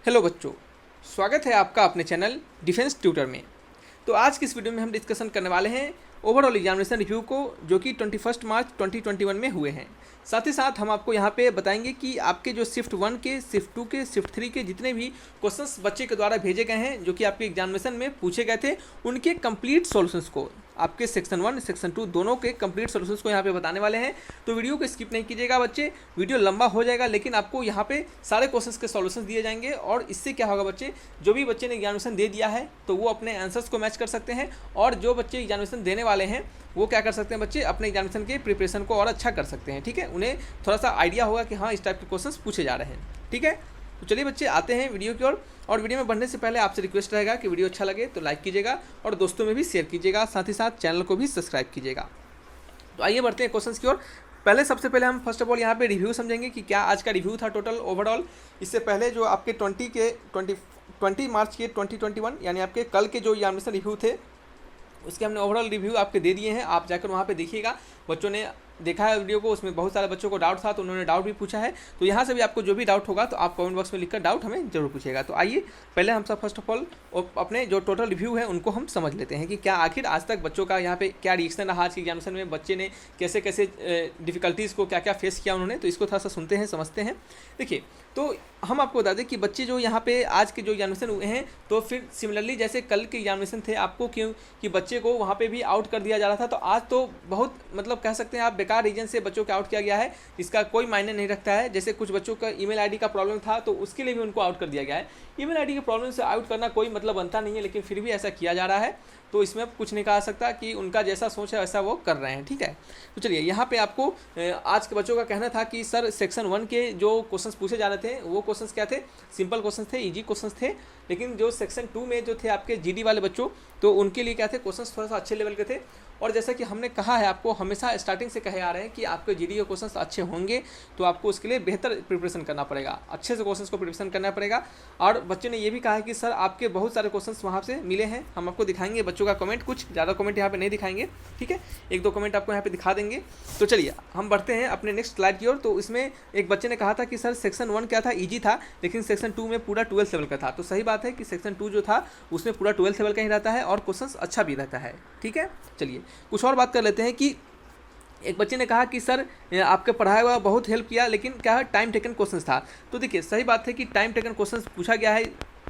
Hello बच्चों, स्वागत है आपका अपने चैनल डिफेंस ट्यूटर में। तो आज की इस वीडियो में हम डिस्कशन करने वाले हैं ओवरऑल एग्जामिनेशन रिव्यू को, जो कि 21 मार्च 2021 में हुए हैं। साथ ही साथ हम आपको यहाँ पे बताएंगे कि आपके जो शिफ्ट 1 के, शिफ्ट 2 के, शिफ्ट 3 के जितने भी क्वेश्चंस बच्चे के द्वारा भेजे गए हैं, जो कि आपके एग्जामिनेशन में पूछे गए थे, उनके कंप्लीट सॉल्यूशंस को, आपके सेक्शन 1 सेक्शन 2 दोनों के कंप्लीट सॉल्यूशंस को यहाँ पे बताने वाले हैं। तो वीडियो को स्किप नहीं कीजिएगा बच्चे, वीडियो लंबा हो जाएगा, लेकिन आपको यहाँ पे सारे क्वेश्चंस के सॉल्यूशंस दिए जाएंगे। और इससे क्या होगा बच्चे, जो भी बच्चे ने एग्जामिनेशन दे दिया है तो वो अपने आंसर्स को मैच कर सकते हैं, और जो बच्चे एग्जामिनेशन देने वाले हैं वो क्या कर सकते हैं बच्चे, अपने एग्जामिनेशन के प्रिपरेशन को और अच्छा कर सकते हैं। ठीक है, उन्हें थोड़ा सा आइडिया होगा कि हाँ इस टाइप के क्वेश्चंस पूछे जा रहे हैं। ठीक है, तो चलिए बच्चे आते हैं वीडियो की ओर। और वीडियो में बढ़ने से पहले आपसे रिक्वेस्ट रहेगा कि वीडियो अच्छा लगे तो लाइक कीजिएगा और दोस्तों में भी शेयर कीजिएगा, साथ ही साथ चैनल को भी सब्सक्राइब कीजिएगा। तो आइए बढ़ते हैं क्वेश्चंस की ओर। सबसे पहले हम फर्स्ट ऑफ ऑल यहाँ पे रिव्यू समझेंगे कि क्या आज का रिव्यू था टोटल ओवरऑल। इससे पहले जो आपके 20 मार्च के 2021 यानी आपके कल के जो एग्जामिनेशन रिव्यू थे, उसके हमने ओवरऑल रिव्यू आपके दे दिए हैं। आप जाकर वहाँ पे देखिएगा, बच्चों ने देखा है वीडियो को, उसमें बहुत सारे बच्चों को डाउट था तो उन्होंने डाउट भी पूछा है। तो यहाँ से भी आपको जो भी डाउट होगा तो आप कमेंट बॉक्स में लिखकर डाउट हमें जरूर पूछिएगा। तो आइए पहले हम सब फर्स्ट ऑफ ऑल अपने जो टोटल रिव्यू है उनको हम समझ लेते हैं कि क्या आखिर आज तक बच्चों का यहाँ पे क्या रिएक्शन रहा आज के एग्जामिनेशन में, बच्चे ने कैसे कैसे डिफिकल्टीज़ को क्या क्या फेस किया उन्होंने। तो इसको थोड़ा सा सुनते हैं, समझते हैं। देखिए, तो हम आपको बता दें कि बच्चे जो यहाँ पे आज के जो एग्जामिनेशन हुए हैं, तो फिर सिमिलरली जैसे कल के एग्जामिनेशन थे, आपको क्यों कि बच्चे को वहाँ पे भी आउट कर दिया जा रहा था, तो आज तो बहुत मतलब कह सकते हैं आप बेकार रीजन से बच्चों को आउट किया गया है, इसका कोई मायने नहीं रखता है। जैसे कुछ बच्चों का ईमेल आईडी का प्रॉब्लम था तो उसके लिए भी उनको आउट कर दिया गया है। ईमेल आईडी के प्रॉब्लम से आउट करना कोई मतलब बनता नहीं है, लेकिन फिर भी ऐसा किया जा रहा है, तो इसमें कुछ नहीं कहा सकता कि उनका जैसा सोच है वैसा वो कर रहे हैं। ठीक है, तो चलिए यहाँ पे आपको आज के बच्चों का कहना था कि सर सेक्शन 1 के जो क्वेश्चंस पूछे जा रहे थे वो क्वेश्चंस क्या थे, सिंपल क्वेश्चंस थे, इजी क्वेश्चंस थे। लेकिन जो सेक्शन 2 में जो थे आपके जीडी वाले बच्चों, तो उनके लिए क्या थे, क्वेश्चंस थोड़ा सा अच्छे लेवल के थे। और जैसा कि हमने कहा है, आपको हमेशा स्टार्टिंग से कहे आ रहे हैं कि आपके जीडी के क्वेश्चंस अच्छे होंगे तो आपको उसके लिए बेहतर प्रिपरेशन करना पड़ेगा, अच्छे से क्वेश्चंस को प्रिपरेशन करना पड़ेगा। और बच्चों ने ये भी कहा है कि सर आपके बहुत सारे क्वेश्चंस वहाँ से मिले हैं, हम आपको दिखाएंगे बच्चों का कमेंट, कुछ ज़्यादा कमेंट यहाँ पे नहीं दिखाएंगे। ठीक है, एक दो कमेंट आपको यहाँ पे दिखा देंगे। तो चलिए हम बढ़ते हैं अपने नेक्स्ट स्लाइड की ओर। तो इसमें एक बच्चे ने कहा था कि सर सेक्शन 1 क्या था, ईजी था, लेकिन सेक्शन 2 में पूरा 12th लेवल का था। तो सही बात है कि सेक्शन 2 जो था उसमें पूरा 12th लेवल का ही रहता है और क्वेश्चंस अच्छा भी रहता है। ठीक है, चलिए कुछ और बात कर लेते हैं कि एक बच्चे ने कहा कि सर आपके पढ़ाया हुआ बहुत हेल्प किया, लेकिन क्या है टाइम टेकन क्वेश्चंस था। तो देखिए सही बात है कि टाइम टेकन क्वेश्चंस पूछा गया है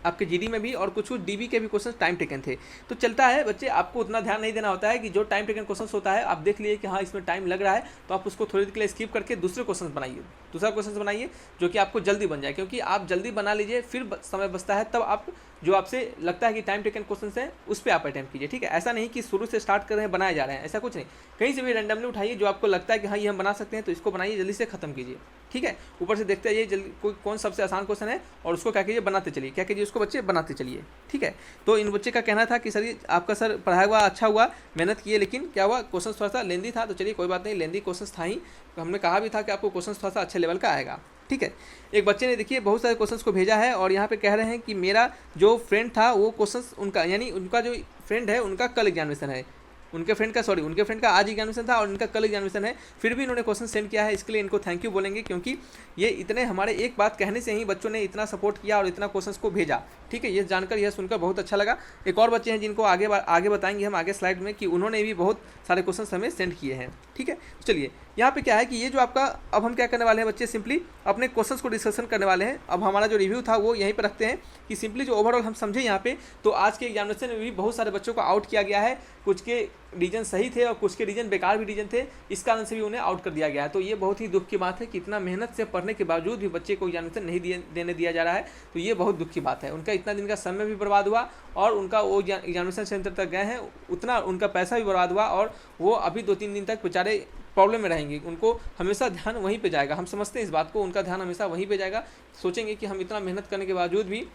आपके जीडी में भी, और कुछ डीबी के भी क्वेश्चंस टाइम टेकन थे। तो चलता है बच्चे, आपको उतना ध्यान नहीं देना होता है कि जो टाइम टेकन क्वेश्चंस होता है आप देख लिए कि हाँ इसमें टाइम लग रहा है, तो आप उसको थोड़ी देर के लिए स्किप करके दूसरे क्वेश्चंस बनाइए, दूसरा क्वेश्चन बनाइए जो कि आपको जल्दी बन जाए। क्योंकि आप जल्दी बना लीजिए, फिर समय बचता है, तब आप जो आपसे लगता है कि टाइम टेकन क्वेश्चंस हैं उस पर आप अटैम्प्ट कीजिए। ठीक है, ऐसा नहीं कि शुरू से स्टार्ट कर रहे हैं बनाए जा रहे हैं, ऐसा कुछ नहीं। कहीं से भी रैंडमली उठाइए, जो आपको लगता है कि हाँ ये हम बना सकते हैं तो इसको बनाइए, जल्दी से खत्म कीजिए। ठीक है, ऊपर से देखते आइए जल्दी कोई कौन सबसे आसान क्वेश्चन है और उसको क्या कीजिए, बनाते चलिए। क्या कीजिए, उसको बच्चे बनाते चलिए। ठीक है, तो इन बच्चे का कहना था कि सर ये आपका सर पढ़ाया हुआ अच्छा हुआ, मेहनत किए, लेकिन क्या हुआ क्वेश्चन थोड़ा सा लेंदी था। तो चलिए कोई बात नहीं, लेंदी क्वेश्चन था ही, हमने कहा भी था कि आपको क्वेश्चन थोड़ा सा अच्छे लेवल का आएगा। ठीक है, एक बच्चे ने देखिए बहुत सारे क्वेश्चंस को भेजा है और यहाँ पे कह रहे हैं कि मेरा जो फ्रेंड था वो क्वेश्चंस उनका, यानी उनका जो फ्रेंड है उनका कल एग्जामिनेशन है, उनके फ्रेंड का आज एग्जामिनेशन था और इनका कल एग्जामिनेशन है, फिर भी इन्होंने क्वेश्चन सेंड किया है। इसके लिए इनको थैंक यू बोलेंगे, क्योंकि ये इतने हमारे एक बात कहने से ही बच्चों ने इतना सपोर्ट किया और इतना क्वेश्चंस को भेजा। ठीक है, ये जानकर यह सुनकर बहुत अच्छा लगा। एक और बच्चे हैं जिनको आगे बताएंगे हम आगे स्लाइड में कि उन्होंने भी बहुत सारे क्वेश्चन हमें सेंड किए हैं। ठीक है, चलिए यहाँ पे क्या है कि ये जो आपका, अब हम क्या करने वाले हैं बच्चे, सिंपली अपने क्वेश्चंस को डिस्कशन करने वाले हैं। अब हमारा जो रिव्यू था वो यहीं पर रखते हैं कि सिंपली जो ओवरऑल हम समझे यहाँ पे, तो आज के एग्जामिनेशन में भी बहुत सारे बच्चों को आउट किया गया है। कुछ के रीजन सही थे और कुछ के रीजन बेकार भी रीजन थे, इस कारण से भी उन्हें आउट कर दिया गया है। तो ये बहुत ही दुख की बात है कि इतना मेहनत से पढ़ने के बावजूद भी बच्चे को एग्जामिनेशन नहीं देने दिया जा रहा है। तो ये बहुत दुख की बात है, उनका इतना दिन का समय भी बर्बाद हुआ और उनका वो एग्जामिनेशन सेंटर तक गए हैं, उतना उनका पैसा भी बर्बाद हुआ और वो अभी 2-3 दिन तक बेचारे प्रॉब्लम में रहेंगे। उनको हमेशा ध्यान वहीं पे जाएगा, हम समझते हैं इस बात को, उनका ध्यान हमेशा वहीं पे जाएगा। सोचेंगे कि हम इतना मेहनत करने के बावजूद भी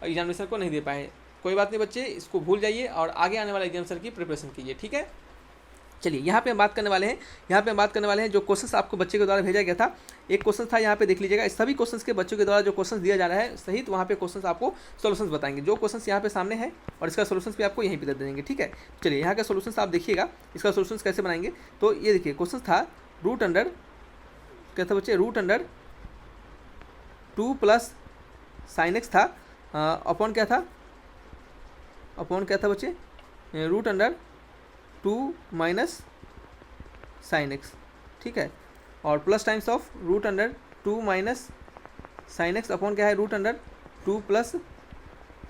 एग्जामिनेशन को नहीं दे पाए। कोई बात नहीं बच्चे, इसको भूल जाइए और आगे आने वाले एग्जामिनेशन की प्रिपरेशन कीजिए। ठीक है, चलिए यहाँ पे हम बात करने वाले हैं जो क्वेश्चंस आपको बच्चे के द्वारा भेजा गया था। एक क्वेश्चन था यहाँ पे देख लीजिएगा, इस सभी क्वेश्चंस के बच्चों के द्वारा जो क्वेश्चंस दिया जा रहा है सहित वहाँ पे क्वेश्चंस आपको सॉल्यूशंस बताएंगे। जो क्वेश्चंस यहाँ पे सामने है और इसका सॉल्यूशंस भी आपको यहीं पे दे देंगे। ठीक है, चलिए यहाँ का सॉल्यूशंस आप देखिएगा, इसका सॉल्यूशंस कैसे बनाएंगे। तो ये देखिए क्वेश्चन था रूट अंडर, क्या था बच्चे, रूट अंडर 2 + sin x था। अपॉन क्या था, बच्चे, root under 2 minus sine X, ठीक है, और plus times of root under 2 minus sine X upon क्या है, root under 2 plus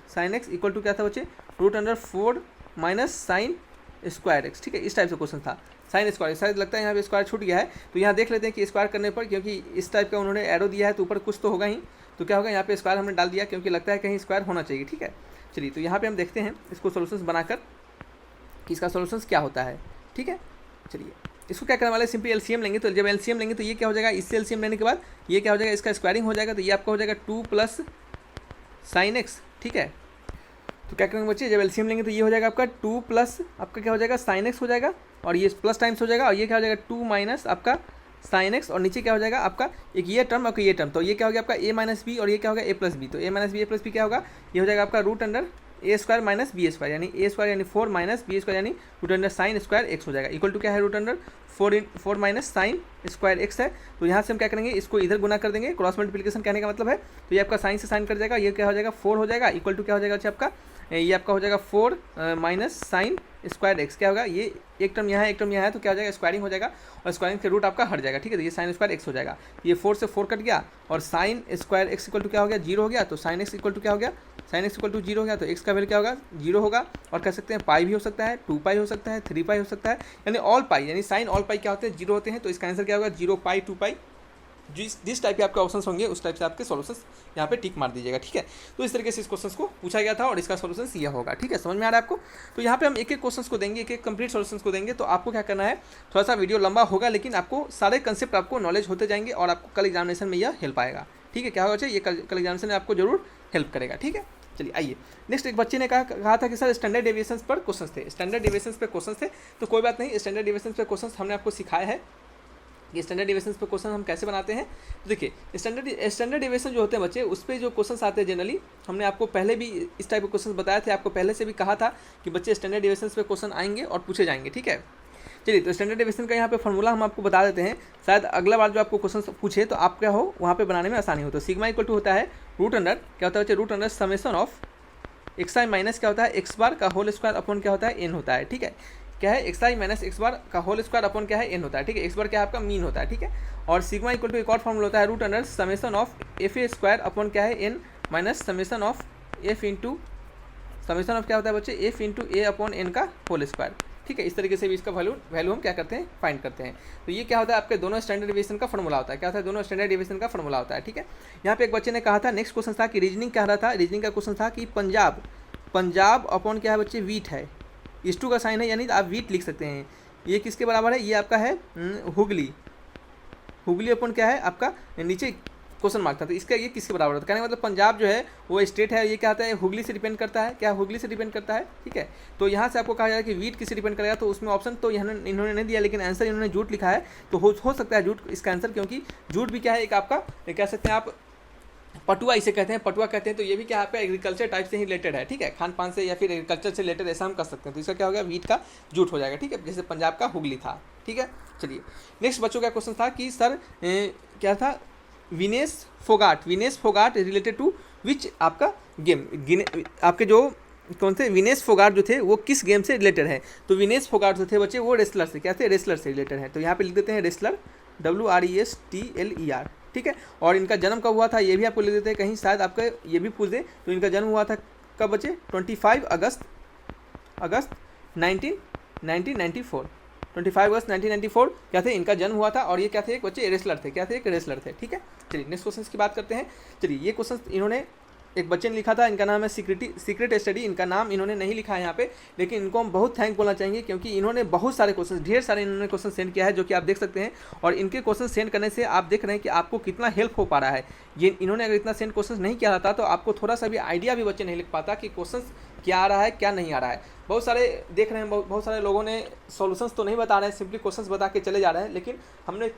sine X equal to क्या था बच्चे, root under 4 minus sine square X, ठीक है। इस टाइप से क्वेश्चन था। साइन स्क्वायर, शायद लगता है यहाँ पे स्क्वायर छूट गया है, तो यहाँ देख लेते हैं कि स्क्वायर करने पर, क्योंकि इस टाइप का उन्होंने एरो दिया है तो ऊपर कुछ तो होगा ही, तो क्या होगा यहाँ पे स्क्वायर हमने डाल दिया, क्योंकि लगता है कहीं स्क्वायर होना चाहिए, ठीक है। चलिए, तो यहाँ पे हम देखते हैं इसको सोल्यूशंस बनाकर कि इसका सोल्यूशंस क्या होता है, ठीक है। चलिए, इसको क्या करने वाले, सिंपली एलसीएम लेंगे, तो जब एलसीएम लेंगे तो ये क्या हो जाएगा, इससे एलसीएम लेने के बाद ये क्या हो जाएगा, इसका स्क्वायरिंग हो जाएगा, तो ये आपका हो जाएगा 2 प्लस साइन एक्स, ठीक है। तो क्या करेंगे बच्चे, जब एलसीएम लेंगे तो ये हो जाएगा आपका 2 प्लस आपका क्या हो जाएगा, साइन एक्स हो जाएगा, और ये प्लस टाइम्स हो जाएगा, और ये क्या हो जाएगा 2 माइनस आपका साइन एक्स, और नीचे क्या हो जाएगा आपका एक ये टर्म, आपका ये टर्म, तो ये क्या हो गया आपका a माइनस बी, और ये क्या होगा a प्लस बी, तो a minus B, a plus B क्या होगा, ये हो जाएगा आपका root under A square minus B square, यानी ए स्क्वायर यानी 4 माइनस बी स्क्वायर यानी root under sine square X हो जाएगा, इक्वल टू क्या है, root under 4 minus sine square X है। तो यहाँ से हम क्या करेंगे, इसको इधर गुना कर देंगे, क्रॉस मल्टीप्लिकेशन कहने का मतलब है, तो ये आपका साइन से साइन कर जाएगा, ये क्या हो जाएगा 4 हो जाएगा, इक्वल टू क्या हो जाएगा अच्छा आपका, ये आपका हो जाएगा 4 माइनस साइन स्क्वायर एक्स, क्या होगा, ये एक टर्म यहाँ है, एक टर्म यहाँ है, तो क्या हो जाएगा, स्क्वायरिंग हो जाएगा, और स्क्वायरिंग के रूट आपका हट जाएगा, ठीक है। तो ये साइन स्क्वायर एक्स हो जाएगा, ये 4 से 4 कट गया, और sine square X equal to क्या हो गया, 0 हो गया, तो साइन एक्स इक्वल टू क्या हो गया, साइन एक्स इक्वल टू 0 हो गया, तो एक्स का वैल्यू क्या होगा, 0 होगा, और कह सकते हैं पाई भी हो सकता है, 2 पाई हो सकता है, 3 पाई हो सकता है, यानी ऑल पाई, यानी साइन ऑल पाई क्या होते हैं, 0 होते हैं, तो इसका आंसर क्या होगा, 0 पाई 2 पाई, जिस टाइप के आपके ऑप्शंस होंगे उस टाइप से आपके सॉल्यूशंस यहाँ पे टिक मार दीजिएगा, ठीक है। तो इस तरीके से इस क्वेश्चन को पूछा गया था, और इसका सॉल्यूशंस ये होगा, ठीक है। समझ में आ रहा है आपको। तो यहाँ पे हम एक एक क्वेश्चंस को देंगे, एक एक कंप्लीट सॉल्यूशंस को देंगे, तो आपको क्या करना है, थोड़ा सा वीडियो लंबा होगा, लेकिन आपको सारे कंसेप्ट आपको नॉलेज होते जाएंगे, और आपको कल एग्जामिनेशन में यह हेल्प आएगा, ठीक है। क्या होगा, ये कल एग्जामिनेशन में आपको जरूर हेल्प करेगा, ठीक है। चलिए आइए नेक्स्ट, एक बच्चे ने कहा था कि सर स्टैंडर्ड डेविएशंस पर क्वेश्चंस थे, स्टैंडर्ड डेविएशंस पे क्वेश्चंस थे, तो कोई बात नहीं, स्टैंडर्ड डेविएशंस पे क्वेश्चंस हमने आपको सिखाया है कि स्टैंडर्ड डेविएशंस पे क्वेश्चन हम कैसे बनाते हैं। तो देखिए स्टैंडर्ड डेविएशन जो होते हैं बच्चे, उस पर जो क्वेश्चन आते हैं जनरली, हमने आपको पहले भी इस टाइप के क्वेश्चन बताए थे, आपको पहले से भी कहा था कि बच्चे स्टैंडर्ड डेविएशंस पे क्वेश्चन आएंगे और पूछे जाएंगे, ठीक है। चलिए, तो स्टैंडर्ड डेविएशन का यहाँ पे फॉर्मूला हम आपको बता देते हैं, शायद अगला बार जो आपको क्वेश्चन पूछे तो आप क्या हो वहाँ पे बनाने में आसानी हो। तो सिग्मा इक्वल टू होता है रूट अंडर क्या होता है बच्चे, root under summation of X I minus क्या होता है, एक्स बार का होल स्क्वायर अपॉन क्या होता है, एन होता है, ठीक है। क्या है, एक्स आई माइनस एक्स बार का होल स्क्वायर अपॉन क्या है, एन होता है, ठीक है। एक्स बार क्या है आपका मीन होता है, ठीक है। और सिग्मा इक्वल टू एक और फॉर्मूला होता है root under summation of F A square upon क्या है, N minus summation of F into summation of क्या होता है बच्चे, F into A upon N का होल स्क्वायर, ठीक है। इस तरीके से भी इसका वैल्यू हम क्या करते हैं, फाइंड करते हैं। तो ये क्या होता है, आपके दोनों स्टैंडर्ड डेविएशन का फॉर्मूला होता है, क्या होता है, दोनों स्टैंडर्ड डेविएशन का फॉर्मूला होता है, ठीक है। यहाँ पे एक बच्चे ने कहा था, नेक्स्ट क्वेश्चन था कि रीजनिंग कह रहा था, रीजनिंग का क्वेश्चन था कि पंजाब अपॉन क्या है बच्चे, वीट है, इस टू का साइन है, यानी आप वीट लिख सकते हैं। ये किसके बराबर है, ये आपका है हुगली अपॉन क्या है आपका, नीचे क्वेश्चन मार्क था, तो इसका ये किसके बराबर होता है, कहने का मतलब पंजाब जो है वो स्टेट है, ये क्या आता है, हुगली से डिपेंड करता है, क्या हुगली से डिपेंड करता है, ठीक है। तो यहाँ से आपको कहा जाए कि वीट किससे डिपेंड करेगा, तो उसमें ऑप्शन तो इन्होंने नहीं दिया, लेकिन आंसर इन्होंने जूट लिखा है, तो हो सकता है जूट इसका आंसर, क्योंकि जूट भी क्या है, एक आपका कह सकते हैं आप पटुआ इसे कहते हैं, पटुआ कहते हैं, तो ये भी क्या आपका एग्रीकल्चर टाइप से ही रिलेटेड है, ठीक है, खान पान से या फिर एग्रीकल्चर से रिलेटेड ऐसा हम कर सकते हैं। तो इसका क्या होगा, वीट का जूट हो जाएगा, ठीक है, जैसे पंजाब का हुगली था, ठीक है। चलिए नेक्स्ट बच्चों का क्वेश्चन था कि सर क्या था, विनेश फोगाट रिलेटेड टू विच आपका गेम, आपके जो कौन से विनेश फोगाट जो थे वो किस गेम से रिलेटेड है। तो विनेश फोगाट जो थे बच्चे वो रेसलर से क्या थे, रेसलर से रिलेटेड है, तो यहाँ पे लिख देते हैं रेसलर, WRESTLER, ठीक है। और इनका जन्म कब हुआ था ये भी आपको लिख देते हैं, कहीं शायद आपका ये भी पूछ दे, तो इनका जन्म हुआ था कब बच्चे, 25 अगस्त 1994, 25 अगस्त 1994 क्या थे, इनका जन्म हुआ था, और ये क्या थे, एक बच्चे रेसलर थे, क्या थे, एक रेसलर थे, ठीक है। चलिए नेक्स्ट क्वेश्चन की बात करते हैं। चलिए ये क्वेश्चन इन्होंने एक बच्चे ने लिखा था, इनका नाम है सीक्रेट स्टडी, इनका नाम इन्होंने नहीं लिखा है यहाँ पे, लेकिन इनको हम बहुत थैंक बोलना चाहेंगे, क्योंकि इन्होंने बहुत सारे क्वेश्चन, ढेर सारे इन्होंने क्वेश्चन सेंड किया है, जो कि आप देख सकते हैं, और इनके क्वेश्चन सेंड करने से आप देख रहे हैं कि आपको कितना हेल्प हो पा रहा है। ये इन्होंने अगर इतना सेंड क्वेश्चन नहीं किया था तो आपको थोड़ा सा भी आइडिया भी बच्चे नहीं लिख पाता कि क्वेश्चन क्या आ रहा है क्या नहीं आ रहा है। बहुत सारे देख रहे हैं, बहुत सारे लोगों ने सॉल्यूशंस तो नहीं बता रहे हैं, सिंपली क्वेश्चंस बता के चले जा रहे हैं, लेकिन हमने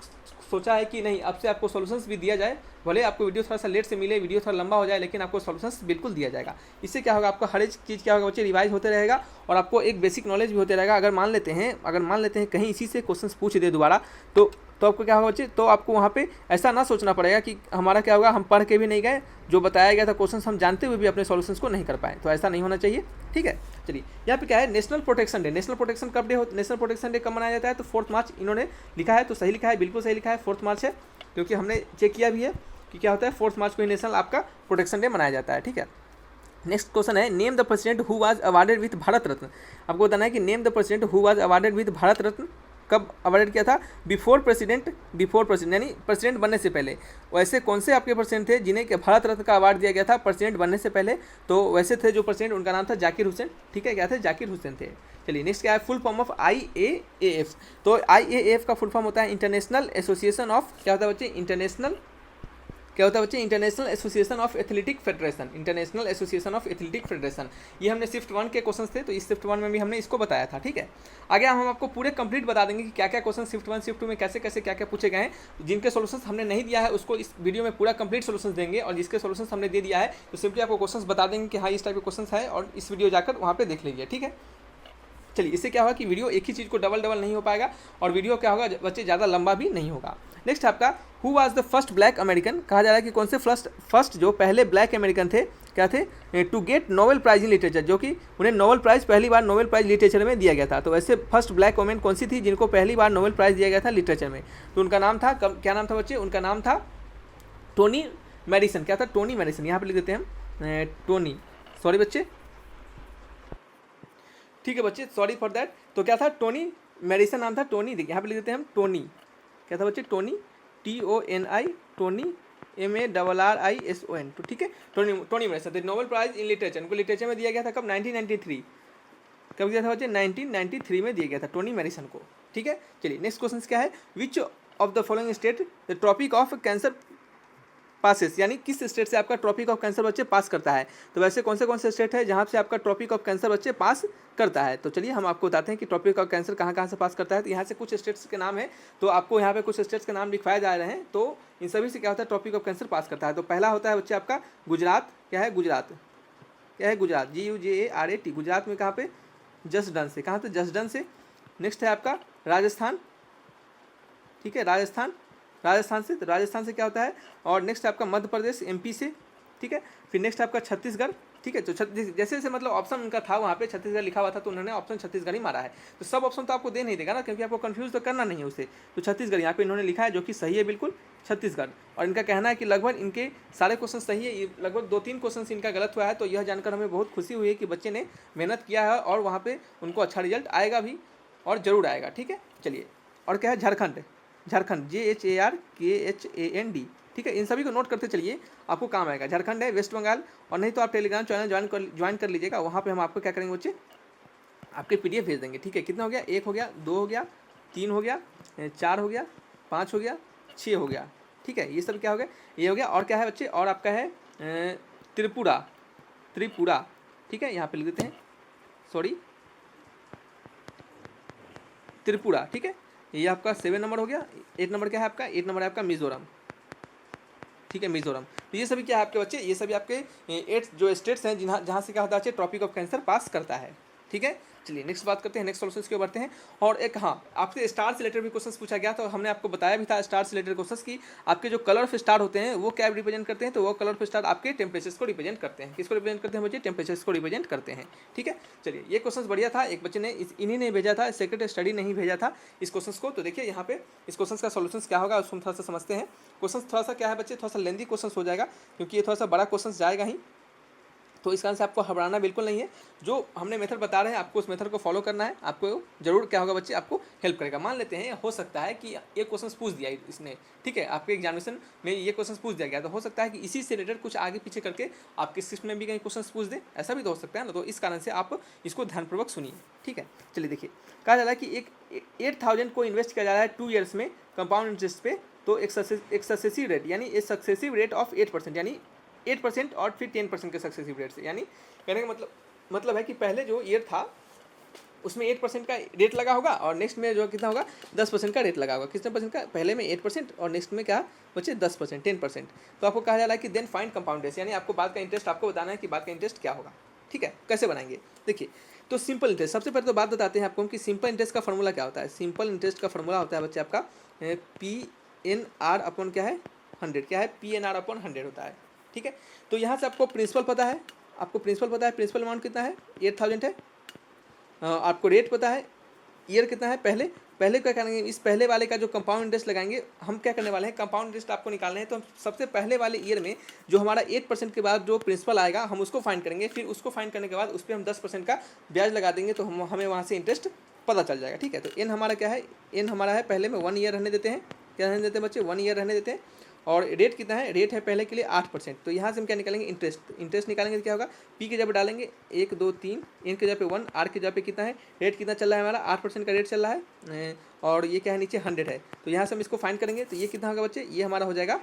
सोचा है कि नहीं, अब से आपको सॉल्यूशंस भी दिया जाए, भले आपको वीडियो थोड़ा सा लेट से मिले, वीडियो थोड़ा लंबा हो जाए, लेकिन आपको सॉल्यूशंस बिल्कुल दिया जाएगा। इससे क्या होगा, आपका हर एक चीज़ क्या होगा बच्चे, रिवाइज होते रहेगा, और आपको एक बेसिक नॉलेज भी होते रहेगा। अगर मान लेते हैं कहीं इसी से क्वेश्चन पूछ दे दोबारा, तो तो आपको क्या होगा बच्चे, तो आपको वहाँ पे ऐसा ना सोचना पड़ेगा कि हमारा क्या होगा, हम पढ़ के भी नहीं गए, जो बताया गया था क्वेश्चन हम जानते हुए भी अपने सॉल्यूशंस को नहीं कर पाए, तो ऐसा नहीं होना चाहिए। ठीक है, चलिए यहाँ पे क्या है, national protection day. National protection कब डे हो, नेशनल प्रोटेक्शन डे कब मनाया जाता है, तो 4 मार्च इन्होंने लिखा है, तो सही लिखा है, बिल्कुल सही लिखा है, 4 मार्च है, क्योंकि हमने चेक किया भी है कि क्या होता है, 4 मार्च को ही नेशनल आपका प्रोटेक्शन डे मनाया जाता है। ठीक है, नेक्स्ट क्वेश्चन है, name the president who was awarded with Bharat Ratna. आपको बताना है कि name the president who was awarded with Bharat Ratna कब अवार्डेड किया था, बिफोर प्रेसिडेंट यानी प्रेसिडेंट बनने से पहले। वैसे कौन से आपके प्रेसिडेंट थे जिन्हें कि भारत रत्न का अवार्ड दिया गया था प्रेसिडेंट बनने से पहले, तो वैसे थे जो प्रेसिडेंट, उनका नाम था जाकिर हुसैन। ठीक है, क्या थे, जाकिर हुसैन थे। चलिए नेक्स्ट क्या है, फुल फॉर्म ऑफ IAAF। तो IAAF का फुल फॉर्म होता है इंटरनेशनल एसोसिएशन ऑफ, क्या होता है बच्चे, international international association of athletic federation. International association of athletic federation, ये हमने शिफ्ट 1 के क्वेश्चन थे, तो इस शिफ्ट 1 में भी हमने इसको बताया था। ठीक है, आगे हम आपको पूरे कंप्लीट बता देंगे कि क्या क्या क्वेश्चन शिफ्ट 1 शिफ्ट 2 में कैसे कैसे क्या क्या पूछे गए हैं। जिनके सोल्यूशंस हमने नहीं दिया है उसको इस वीडियो में पूरा कंप्लीट सोल्यूशंस देंगे, और जिसके सोल्यूशंस हमने दे दिया है तो सिंपली आपको क्वेश्चंस बता देंगे कि हाँ इस टाइप के क्वेश्चन है, और इस वीडियो जाकर वहाँ पे देख लीजिए। ठीक है, चलिए इससे क्या होगा कि वीडियो एक ही चीज़ को डबल नहीं हो पाएगा, और वीडियो क्या होगा बच्चे ज़्यादा लंबा भी नहीं होगा। नेक्स्ट आपका, who was the first black American. कहा जा रहा है कि कौन से फर्स्ट जो पहले ब्लैक अमेरिकन थे, क्या थे, to get Nobel prize in literature, जो कि उन्हें नोबेल प्राइज पहली बार नोबेल प्राइज लिटरेचर में दिया गया था। तो वैसे फर्स्ट ब्लैक वुमेन कौन सी थी जिनको पहली बार नोबेल प्राइज दिया गया था लिटरेचर में, तो उनका नाम था, क्या नाम था बच्चे, उनका नाम था टोनी मैडिसन। क्या था, टोनी मैडिसन, यहाँ पे लिख देते हैं हम टोनी, सॉरी बच्चे, ठीक है बच्चे, सॉरी फॉर दैट। तो क्या था, टोनी मैडिसन नाम था, टोनी, देखिए यहाँ पे लिख देते हैं हम टोनी, क्या था बच्चे, टोनी, TONI, टोनी MARRISON। तो ठीक है, Tony Madison, Nobel prize in literature, उनको लिटरेचर में दिया गया था कब, 1993। कब दिया था बच्चे, 1993 में दिया गया था टोनी मैडिसन को। ठीक है, चलिए नेक्स्ट क्वेश्चन क्या है, which of the following state the tropic of Cancer passes, यानी किस स्टेट से आपका ट्रॉपिक ऑफ कैंसर बच्चे पास करता है। तो वैसे कौन से स्टेट है जहाँ से आपका ट्रॉपिक ऑफ कैंसर बच्चे पास करता है। तो चलिए हम आपको बताते हैं कि ट्रॉपिक ऑफ कैंसर कहाँ से पास करता है। तो यहाँ से कुछ स्टेट्स के नाम है, तो आपको यहाँ पे कुछ स्टेट्स के नाम लिखवाए जा रहे हैं, तो इन सभी से क्या होता है, ट्रॉपिक ऑफ कैंसर पास करता है। तो पहला होता है बच्चे आपका गुजरात, क्या है गुजरात, GUJARAT, गुजरात में कहाँ पे, जसडन से, कहाँ से, जसडन से। नेक्स्ट है आपका राजस्थान, ठीक है, राजस्थान से, तो राजस्थान से क्या होता है, और नेक्स्ट आपका मध्य प्रदेश MP से। ठीक है, फिर नेक्स्ट आपका छत्तीसगढ़। ठीक है, तो जैसे जैसे मतलब ऑप्शन उनका था वहाँ पे छत्तीसगढ़ लिखा हुआ था, तो उन्होंने ऑप्शन छत्तीसगढ़ ही मारा है। तो सब ऑप्शन तो आपको दे नहीं देगा ना, क्योंकि आपको कंफ्यूज तो करना नहीं है उसे। तो छत्तीसगढ़ यहाँ पे इन्होंने लिखा है, जो कि सही है बिल्कुल, छत्तीसगढ़। और इनका कहना है कि लगभग इनके सारे क्वेश्चन सही है, लगभग 2-3 क्वेश्चन इनका गलत हुआ है। तो यह जानकर हमें बहुत खुशी हुई है कि बच्चे ने मेहनत किया है, और वहाँ पर उनको अच्छा रिजल्ट आएगा भी, और ज़रूर आएगा। ठीक है, चलिए, और क्या है, झारखंड, ZHARKHAND। ठीक है, इन सभी को नोट करते चलिए, आपको काम आएगा। झारखंड है, वेस्ट बंगाल, और नहीं तो आप टेलीग्राम चैनल ज्वाइन कर लीजिएगा, वहाँ पे हम आपको क्या करेंगे बच्चे, आपके PDF भेज देंगे। ठीक है, कितना हो गया, 1 हो गया, 2 हो गया, 3 हो गया, 4 हो गया, 5 हो गया, 6 हो गया। ठीक है, ये सब क्या हो गया, ये हो गया। और क्या है बच्चे, और आपका है त्रिपुरा। ठीक है, यहाँ पे लिख देते हैं, सॉरी, त्रिपुरा। ठीक है, ये आपका 7 नंबर हो गया। 8 नंबर क्या है आपका, 8 नंबर है आपका मिजोरम। ठीक है, मिजोरम। तो ये सभी क्या है आपके बच्चे, ये सभी आपके 8 जो स्टेट्स हैं जहाँ से क्या होता है, ट्रॉपिक ऑफ कैंसर पास करता है। ठीक है, चलिए नेक्स्ट बात करते हैं, नेक्स्ट सॉल्यूशंस की ओर बढ़ते हैं। और एक हाँ, आपसे स्टार से रिलेटेड भी क्वेश्चन पूछा गया, तो हमने आपको बताया भी था स्टार से रिलेटेड क्वेश्चन की आपके जो कलर ऑफ स्टार होते हैं वो क्या रिप्रेजेंट करते हैं, तो वो कलर ऑफ स्टार आपके टेम्परेचर्स को रिप्रेजेंट करते हैं। किसको रिप्रेजेंट करते हैं बच्चे, टेम्परेचर्स को रिप्रेजेंट करते हैं। ठीक है, चलिए ये क्वेश्चन बढ़िया था, एक बच्चे ने इन्हीं ने भेजा था, सेक्रेट स्टडी नहीं भेजा था इस क्वेश्चन को। तो देखिए यहाँ पे इस क्वेश्चन का सोल्यूशन क्या होगा उसको थोड़ा सा समझते हैं। क्वेश्चन थोड़ा सा क्या है बच्चे, थोड़ा सा लेंदी क्वेश्चन हो जाएगा, क्योंकि ये थोड़ा सा बड़ा क्वेश्चन जाएगा ही, तो इस कारण से आपको घबराना बिल्कुल नहीं है। जो हमने मेथड बता रहे हैं आपको उस मेथड को फॉलो करना है, आपको जरूर क्या होगा बच्चे, आपको हेल्प करेगा। मान लेते हैं हो सकता है कि ये क्वेश्चन पूछ दिया इसने, ठीक है, आपके एग्जामिनेशन में ये क्वेश्चन पूछ दिया गया, तो हो सकता है कि इसी से रिलेटेड कुछ आगे पीछे करके आपके शिफ्ट में भी कहीं क्वेश्चन पूछ दे, ऐसा भी तो हो सकता है ना। तो इस कारण से आप इसको ध्यानपूर्वक सुनिए। ठीक है, चलिए देखिए, कहा जा रहा है कि एक 8,000 को इन्वेस्ट किया जा रहा है 2 ईयर्स में कंपाउंड इंटरेस्ट पे, तो एक सक्सेसिव रेट, यानी एक सक्सेसिव रेट ऑफ 8%, यानी 8% और फिर 10% के सक्सेसिव रेट से, यानी कहने का मतलब है कि पहले जो ईयर था उसमें 8% का रेट लगा होगा, और नेक्स्ट में जो कितना होगा 10% का रेट लगा होगा। कितने परसेंट का, पहले में 8% और नेक्स्ट में क्या बच्चे 10%, 10%। तो आपको कहा जा रहा है कि देन फाइंड कंपाउंड इंटरेस्ट, यानी आपको बाद का इंटरेस्ट आपको बताना है कि बाद का इंटरेस्ट क्या होगा। ठीक है, कैसे बनाएंगे देखिए। तो सिंपल इंटरेस्ट, सबसे पहले तो बात बताते हैं आपको कि सिंपल इंटरेस्ट का फॉर्मूला क्या होता है। सिंपल इंटरेस्ट का फॉर्मूला होता है बच्चे आपका पी एन आर अपॉन क्या है 100, क्या है पी एन आर अपॉन 100 होता है, ठीक है। तो यहाँ से आपको प्रिंसिपल पता है, प्रिंसिपल अमाउंट कितना है 8000 है। आपको रेट पता है, ईयर कितना है, पहले क्या करेंगे, इस पहले वाले का जो कंपाउंड इंटरेस्ट लगाएंगे, हम क्या करने वाले हैं, कंपाउंड इंटरेस्ट आपको निकालना है। तो हम सबसे पहले वाले ईयर में जो हमारा 8% के बाद जो प्रिंसिपल आएगा हम उसको फाइंड करेंगे, फिर उसको फाइंड करने के बाद उस पर हम 10% का ब्याज लगा देंगे, तो हमें वहाँ से इंटरेस्ट पता चल जाएगा, ठीक है। तो एन हमारा क्या है, एन हमारा है, पहले में 1 ईयर रहने देते हैं, क्या रहने देते हैं बच्चे, 1 ईयर रहने देते हैं। और रेट कितना है, रेट है पहले के लिए 8%। तो यहाँ से हम क्या निकालेंगे, इंटरेस्ट निकालेंगे तो क्या होगा, पी के जगह पे डालेंगे 1 2 3, एन के जगह पे 1, आर के जगह पे कितना है, रेट कितना चल रहा है हमारा 8% का रेट चल रहा है, और ये क्या है नीचे 100 है। तो यहाँ से हम इसको फाइंड करेंगे, तो ये कितना होगा बच्चे, ये हमारा हो जाएगा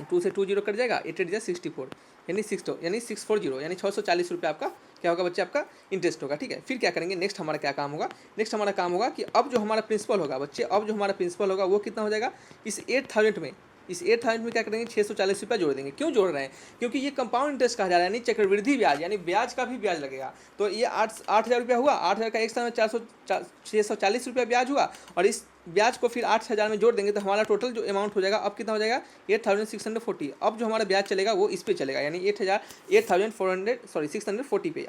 2 से 2 जीरो कट जाएगा, 8 8 64, यानी 640, यानी 640 रुपये आपका क्या होगा बच्चे, आपका इंटरेस्ट होगा, ठीक है। फिर क्या करेंगे, नेक्स्ट हमारा क्या काम होगा, नेक्स्ट हमारा काम होगा कि अब जो हमारा प्रिंसिपल होगा बच्चे, अब जो हमारा प्रिंसिपल होगा वो कितना हो जाएगा, इस 8000 में, क्या करेंगे 640 रुपये जोड़ देंगे। क्यों जोड़ रहे हैं, क्योंकि ये कंपाउंड इंटरेस्ट कहा जा रहा है, यानी चक्रवृद्धि ब्याज, यानी ब्याज का भी ब्याज लगेगा। तो ये 8,000 रुपया हुआ, 8,000 का एक साल में 640 रुपया ब्याज हुआ, और इस ब्याज को फिर 8,000 में जोड़ देंगे तो हमारा टोटल जो अमाउंट हो जाएगा अब कितना हो जाएगा 8640। अब जो हमारा ब्याज चलेगा वो इस पे चलेगा, यानी 640 पे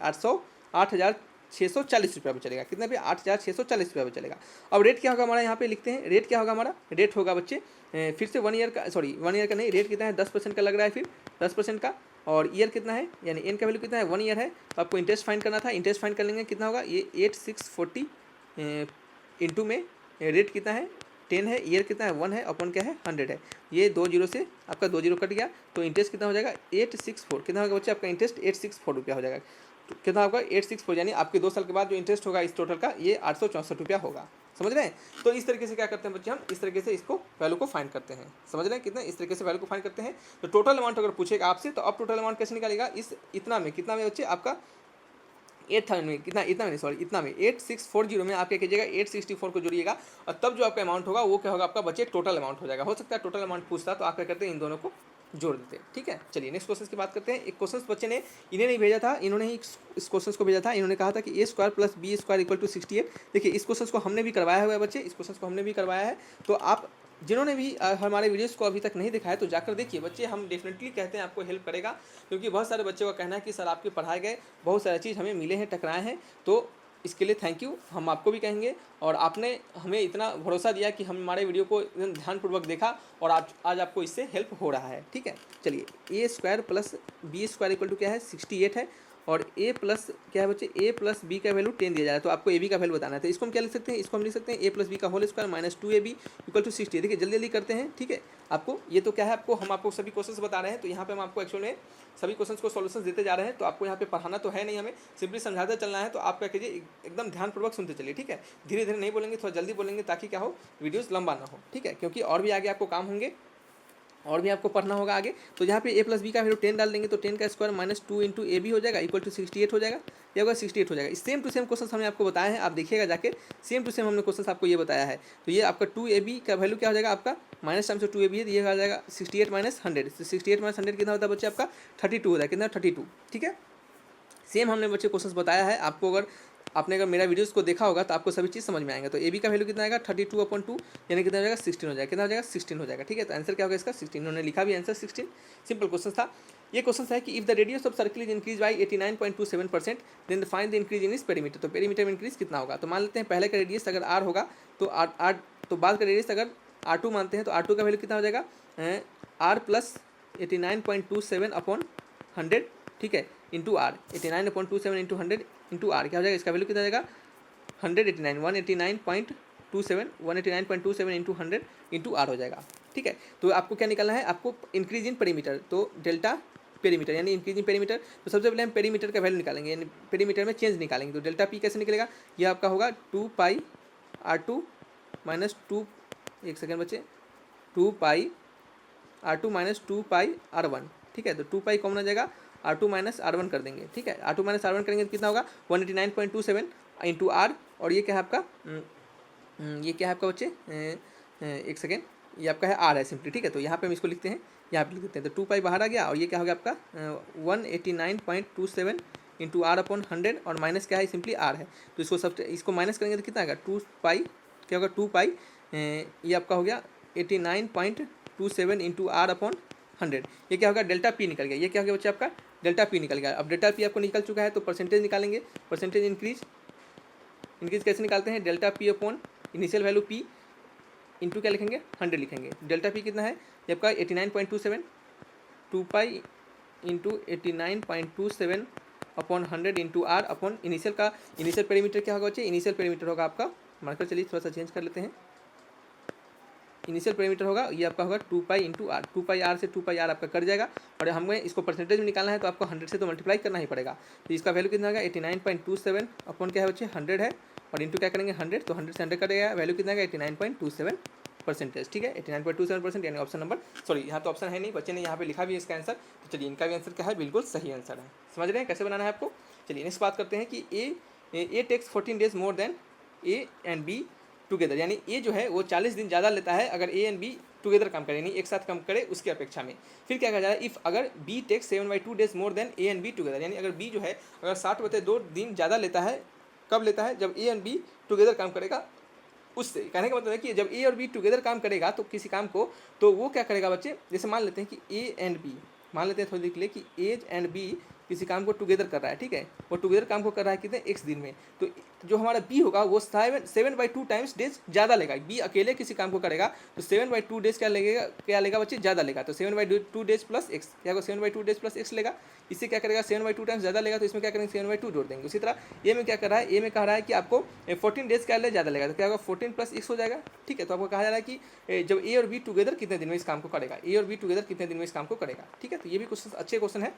8,640 रुपये पे चलेगा, कितने पे 8,640 रुपये पे चलेगा। अब रेट क्या होगा हमारा, यहाँ पे लिखते हैं, रेट क्या होगा हमारा, रेट होगा बच्चे फिर से 1 ईयर का नहीं, रेट कितना है 10% का लग रहा है, फिर 10% का, और ईयर कितना है, यानी एन का वैल्यू कितना है 1 ईयर है। तो आपको इंटरेस्ट फाइंड करना था, इंटरेस्ट फाइंड कर लेंगे, कितना होगा ये 8640 इंटू में रेट कितना है 10 है, ईयर कितना है 1 है, अपन क्या है 100 है, ये 2 जीरो से आपका 2 जीरो कट गया, तो इंटरेस्ट कितना हो जाएगा 864, कितना होगा बच्चे आपका इंटरेस्ट 864 रुपया हो जाएगा। तो कितना होगा 864, यानी आपके 2 साल के बाद जो इंटरेस्ट होगा इस टोटल का ये 864 रुपया होगा, समझ रहे हैं। तो इस तरीके से क्या करते हैं बच्चे, हम इस तरीके से इसको वैल्यू को फाइंड करते हैं, समझ रहे हैं कितना, इस तरीके से वैल्यू को फाइंड करते हैं। तो टोटल अमाउंट अगर पूछेगा आपसे, तो अब टोटल अमाउंट कैसे निकालेगा, इस कितना में बच्चे आपका 8000 में, इतना में 8640 में आप क्या कीजिएगा 864 को जोड़िएगा, और तब जो आपका अमाउंट होगा वो क्या होगा, आपका बचे टोटल अमाउंट हो जाएगा। हो सकता है टोटल अमाउंट पूछता, तो आप क्या करते हैं इन दोनों को जोड़ देते हैं, ठीक है। चलिए नेक्स्ट क्वेश्चन की बात करते हैं। एक क्वेश्चन बच्चे ने इन्हें नहीं भेजा था, इन्होंने ही इस क्वेश्चन को भेजा था। इन्होंने कहा था कि a² + b² = 68। देखिए इस क्वेश्चन को हमने भी करवाया हुआ है बच्चे, इस क्वेश्चन को हमने भी करवाया है। तो आप जिन्होंने भी हमारे वीडियोस को अभी तक नहीं दिखाया तो जाकर देखिए बच्चे, हम डेफिनेटली कहते हैं आपको हेल्प करेगा, क्योंकि बहुत सारे बच्चों का कहना है कि सर आपके पढ़ाए गए बहुत सारी चीज़ हमें मिले हैं, टकराए हैं, तो इसके लिए थैंक यू हम आपको भी कहेंगे। और आपने हमें इतना भरोसा दिया कि हम हमारे वीडियो को एकदम ध्यानपूर्वक देखा, और आज आपको इससे हेल्प हो रहा है, ठीक है। चलिए a² + b² = क्या है 68 है, और a प्लस क्या है बच्चे, a + b का वैल्यू 10 दिया जा रहा है, तो आपको ab का वैल्यू बताना है। तो इसको हम क्या लिख सकते हैं, इसको हम लिख सकते हैं a + b का होल स्क्वायर - 2ab = 60। देखिए जल्दी करते हैं, ठीक है। आपको ये तो क्या है, हम आपको सभी क्वेश्चंस बता रहे हैं, तो यहाँ पे हम आपको एक्चुअल में सभी क्वेश्चंस को सॉल्यूशंस देते जा रहे हैं। तो आपको यहाँ पे पढ़ाना तो है नहीं, हमें सिंपली समझाते चलना है। तो आप क्या कीजिए, एकदम ध्यानपूर्वक सुनते चलिए, ठीक है। धीरे धीरे नहीं बोलेंगे, थोड़ा जल्दी बोलेंगे, ताकि क्या हो वीडियोस लंबा ना हो, ठीक है, क्योंकि और भी आगे आपको काम होंगे, और भी आपको पढ़ना होगा आगे। तो यहाँ पे a + b का वैल्यू 10 डाल देंगे, तो 10 का स्क्वायर - 2 × ab हो जाएगा = 68 हो जाएगा, ये होगा 68 हो जाएगा। सेम टू सेम क्वेश्चन हमने आपको बताया है, आप देखिएगा जाके, सेम टू सेम हमने क्वेश्चन आपको ये बताया है। तो ये आपका 2ab का वैल्यू क्या हो जाएगा, आपका माइनस टाइम से 2ab है, ये आ जाएगा 68 - 100। 68 - 100 कितना होता है बच्चे, आपका 32 होता है, कितना 32, ठीक है। सेम हमने बच्चे क्वेश्चन बताया है आपको, अगर आपने अगर मेरा वीडियोस को देखा होगा तो आपको सभी चीज़ समझ में आएंगे। तो ab का वैल्यू कितना आएगा 32/2, यानी कितना हो जाएगा 16 हो जाएगा, कितना हो जाएगा 16 हो जाएगा, ठीक है। तो आंसर क्या होगा इसका 16, उन्होंने लिखा भी आंसर 16। सिंपल क्वेश्चन था। ये क्वेश्चन है कि if the radius of circle is increase by 89.27%, then find the increase in its perimeter. तो पेरीमीटर में इंक्रीज कितना होगा, तो मान लेते हैं पहले का रेडियस अगर r होगा, तो r तो बाद का रेडियस अगर r2 मानते हैं, तो r2 का वैल्यू कितना हो जाएगा r + 89.27/100, ठीक है, इंटू r 89.27 × 100 इंटू r क्या हो जाएगा, इसका वैल्यू कितना जाएगा 189.27 × 100 इंटू r हो जाएगा, ठीक है। तो आपको क्या निकालना है, आपको इंक्रीज इन पेरीमीटर, तो डेल्टा पेरीमीटर यानी इंक्रीज इन पेरीमीटर। तो सबसे पहले हम पेरीमीटर का वैल्यू निकालेंगे, यानी पेरीमीटर में चेंज निकालेंगे। तो डेल्टा p कैसे निकलेगा, यह आपका होगा 2π r2 - 2, एक सेकेंड बच्चे, 2π r2 - 2π r1, ठीक है। तो 2π कॉमन आ जाएगा, r2 - r1 कर देंगे, ठीक है। r2 - r1 करेंगे तो कितना होगा 189.27 इंटू r, और ये क्या है आपका बच्चे, एक सेकेंड, ये आपका है r है सिंपली, ठीक है। तो यहाँ पे हम इसको लिखते हैं, यहाँ पे लिख देते हैं। तो 2π बाहर आ गया, और ये क्या हो गया आपका 189.27 इंटू आर अपॉन 100 और माइनस क्या है सिंपली आर है। तो इसको माइनस करेंगे तो कितना आएगा 2 पाई, क्या होगा 2 पाई, ये आपका हो गया 89.27 इंटू आर अपॉन 100। ये क्या होगा डेल्टा पी निकल गया। ये क्या हो गया बच्चे आपका डेल्टा पी निकल गया। अब डेल्टा पी आपको निकल चुका है तो परसेंटेज निकालेंगे। परसेंटेज इंक्रीज कैसे निकालते हैं, delta P upon initial value P into क्या लिखेंगे 100 लिखेंगे। डेल्टा पी कितना है ये आपका 89.27, 2 pi into 89.27 upon 100 into R upon initial perimeter क्या होगा बच्चे, इनिशियल पेरीमीटर होगा आपका, मार्कर चलिए थोड़ा सा चेंज कर लेते हैं। इनिशियल पेरीमीटर होगा ये आपका होगा 2 pi into R, 2 pi R से 2 पाई आर आपका कट जाएगा। और हमें इसको परसेंटेज में निकालना है तो आपको 100 से तो मल्टीप्लाई करना ही पड़ेगा। तो इसका वैल्यू कितना होगा 89.27 अपॉन क्या है बच्चे 100 है, और इंटू क्या करेंगे 100, तो 100 से 100 कटेगा, वैल्यू कितना है 89.27%। ठीक है 89.27%, यानी ऑप्शन नंबर, सॉरी यहाँ तो ऑप्शन है नहीं, बच्चे ने यहाँ पे लिखा भी है इसका आंसर। तो चलिए इनका भी आंसर क्या है, बिल्कुल सही आंसर है। समझ रहे हैं कैसे बनाना है आपको। चलिए नेक्स्ट बात करते हैं कि A takes 14 days more than A and B together, यानी ए जो है वो 40 दिन ज़्यादा लेता है अगर ए एंड बी टुगेदर काम करे, यानी एक साथ काम करे उसकी अपेक्षा में। फिर क्या कहा जा रहा है, इफ़ अगर B takes 7/2 days more than A and B together, यानी अगर बी जो है अगर 60/2 दिन ज़्यादा लेता है, कब लेता है, जब ए एंड बी टुगेदर काम करेगा उससे। कहने का मतलब है कि जब ए और बी टुगेदर काम करेगा तो किसी काम को, तो वो क्या करेगा बच्चे, जैसे मान लेते हैं कि ए एंड बी, मान लेते हैं थोड़ी देर के लिए कि ए एंड बी किसी काम को टुगेदर कर रहा है, ठीक है, वो टुगेदर काम को कर रहा है कितने x दिन में, तो जो हमारा b होगा वो 7/2 टाइम्स डेज ज़्यादा लेगा। b अकेले किसी काम को करेगा तो 7/2 डेज क्या लेगा बच्चे, ज़्यादा लेगा। तो 7/2 डेज प्लस x, क्या होगा 7/2 डेज प्लस x लेगा। इससे क्या करेगा 7/2 टाइम्स ज़्यादा लेगा, तो इसमें क्या करेंगे 7/2 जोड़ देंगे। उसी तरह ए में क्या कर रहा है, ए में कह रहा है कि आपको 14 डेज क्या ले ज़्यादा लेगा, तो क्या होगा 14 + x हो जाएगा। ठीक है, तो आपको कहा जा रहा है कि जब ए और बी टुगेदर कितने दिन में इस काम को करेगा, ए और बी टुगेदर कितने दिन में इस काम को करेगा। ठीक है, तो ये भी क्वेश्चन अच्छे क्वेश्चन है।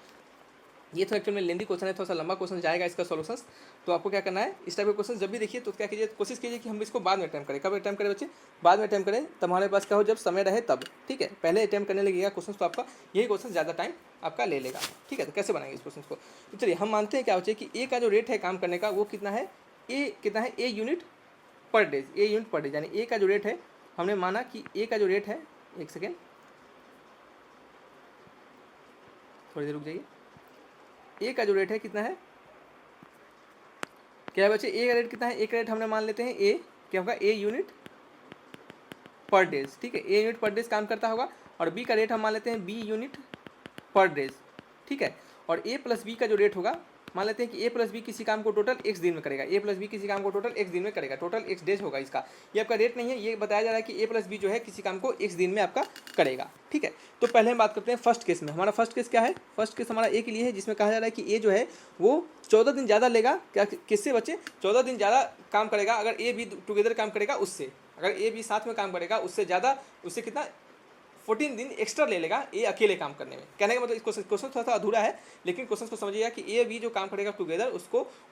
ये तो एक्चुअल में लेंदी क्वेश्चन है, थोड़ा सा लंबा क्वेश्चन जाएगा इसका सॉल्यूशंस। तो आपको क्या करना है, इस टाइप के क्वेश्चन जब भी देखिए तो क्या कीजिए, कोशिश कीजिए कि हम इसको बाद में अटैम्प्ट करें। कब अटैम्प्ट करें बच्चे, बाद में अटैम्प्ट करें तब हमारे पास क्या हो, जब समय रहे तब। ठीक है, पहले अटैम्प्ट करने लगेगा क्वेश्चन तो आपका यही क्वेश्चन ज़्यादा टाइम आपका ले लेगा। ठीक है, तो कैसे बनाएंगे इस क्वेश्चन को, तो चलिए हम मानते हैं क्या बच्चे कि ए का जो रेट है काम करने का वो कितना है, ए यूनिट पर डेज, ए यूनिट पर डेज, यानी ए का जो रेट है, हमने माना कि ए का जो रेट है, एक सेकेंड थोड़ी देर रुक जाइए, ए का जो रेट है कितना है, क्या है बच्चे ए का रेट कितना है, ए का रेट हमने मान लेते हैं ए क्या होगा, ए यूनिट पर डेज। ठीक है, ए यूनिट पर डेज काम करता होगा, और बी का रेट हम मान लेते हैं बी यूनिट पर डेज। ठीक है, और ए प्लस बी का जो रेट होगा, मान लेते हैं कि ए प्लस बी किसी काम को टोटल x दिन में करेगा, ए प्लस बी किसी काम को टोटल x दिन में करेगा, टोटल x डेज होगा इसका। ये आपका रेट नहीं है, ये बताया जा रहा है कि ए प्लस बी जो है किसी काम को x दिन में आपका करेगा। ठीक है, तो पहले हम बात करते हैं फर्स्ट केस में। हमारा फर्स्ट केस क्या है, फर्स्ट केस हमारा ए के लिए है, जिसमें कहा जा रहा है कि ए जो है वो 14 दिन ज़्यादा लेगा, क्या किससे बच्चे, 14 दिन ज़्यादा काम करेगा अगर ए बी टुगेदर काम करेगा उससे, अगर ए बी साथ में काम करेगा उससे ज़्यादा, उससे कितना 14 दिन एक्स्ट्रा ले लेगा ए अकेले काम करने में। कहने का मतलब इस क्वेश्चन थोड़ा सा अधूरा है, लेकिन क्वेश्चन को समझिएगा कि ए बी जो काम करेगा टुगेदर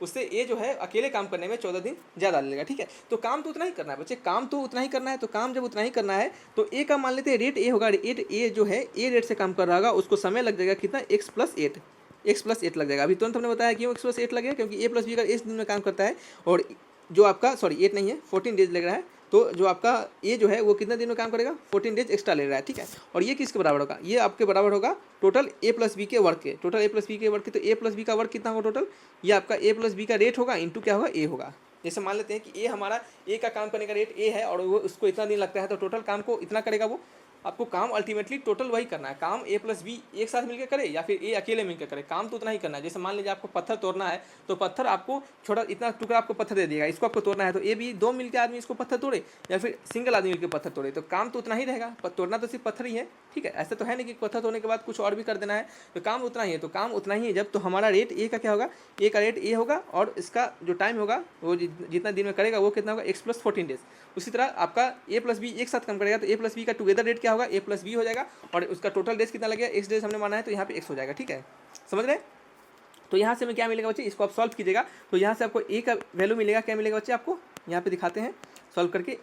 उससे ए जो है अकेले काम करने में 14 दिन ज़्यादा ले लेगा। ठीक है, तो काम तो उतना ही करना है बच्चे, काम तो उतना ही करना है। तो काम जब उतना ही करना है तो ए का मान लेते हैं रेट ए होगा, रेट ए जो है ए रेट से काम कर रहा होगा, उसको समय लग जाएगा कितना x + 8 लग जाएगा। अभी तुरंत हमने बताया क्यों x + 8 लगेगा, क्योंकि ए प्लस बी अगर 1 दिन में काम करता है और जो आपका 8 नहीं है 14 डेज लग रहा है, तो जो आपका ए जो है वो कितने दिन में काम करेगा, 14 डेज एक्स्ट्रा ले रहा है। ठीक है, और ये किसके बराबर होगा, ये आपके बराबर होगा टोटल ए प्लस बी के वर्क के, टोटल ए प्लस बी के वर्क के। तो ए प्लस बी का वर्क कितना होगा टोटल, ये आपका ए प्लस बी का रेट होगा इंटू क्या होगा ए होगा। जैसे मान लेते हैं कि ए हमारा ए का काम करने का रेट ए है और वो उसको इतना दिन लगता है, तो टोटल काम को इतना करेगा वो। आपको काम अल्टीमेटली टोटल वही करना है, काम ए प्लस बी एक साथ मिलकर करे या फिर ए अकेले मिलकर करे, काम तो उतना ही करना है। जैसे मान लीजिए आपको पत्थर तोड़ना है, तो पत्थर आपको छोटा इतना टुकड़ा आपको पत्थर दे दिएगा, इसको आपको तोड़ना है, तो ए बी 2 मिलकर आदमी इसको पत्थर तोड़े या फिर सिंगल आदमी मिलकर पत्थर तोड़े, तो काम तो उतना ही रहेगा, तोड़ना तो सिर्फ पत्थर ही है। ठीक है, ऐसा तो है नहीं कि पत्थर तोड़ने के बाद कुछ और भी कर देना है, तो काम उतना ही है। तो काम उतना ही है जब, तो हमारा रेट ए का क्या होगा, ए का रेट ए होगा और इसका जो टाइम होगा वो जितना दिन में करेगा वो कितना होगा x + 14 डेज। उसी तरह आपका ए प्लस बी एक साथ काम करेगा, तो ए प्लस बी का टुगेदर रेट क्या होगा, ए प्लस बी हो जाएगा, और उसका टोटल डेज कितना लगेगा, x डेज हमने माना है, तो यहाँ पे x हो जाएगा। ठीक है, समझ रहे हैं। तो यहाँ से हमें क्या मिलेगा बच्चे, इसको आप सॉल्व कीजिएगा, तो यहाँ से आपको ए का वैल्यू मिलेगा, क्या मिलेगा बच्चे आपको, यहाँ पे दिखाते हैं सॉल्व करके,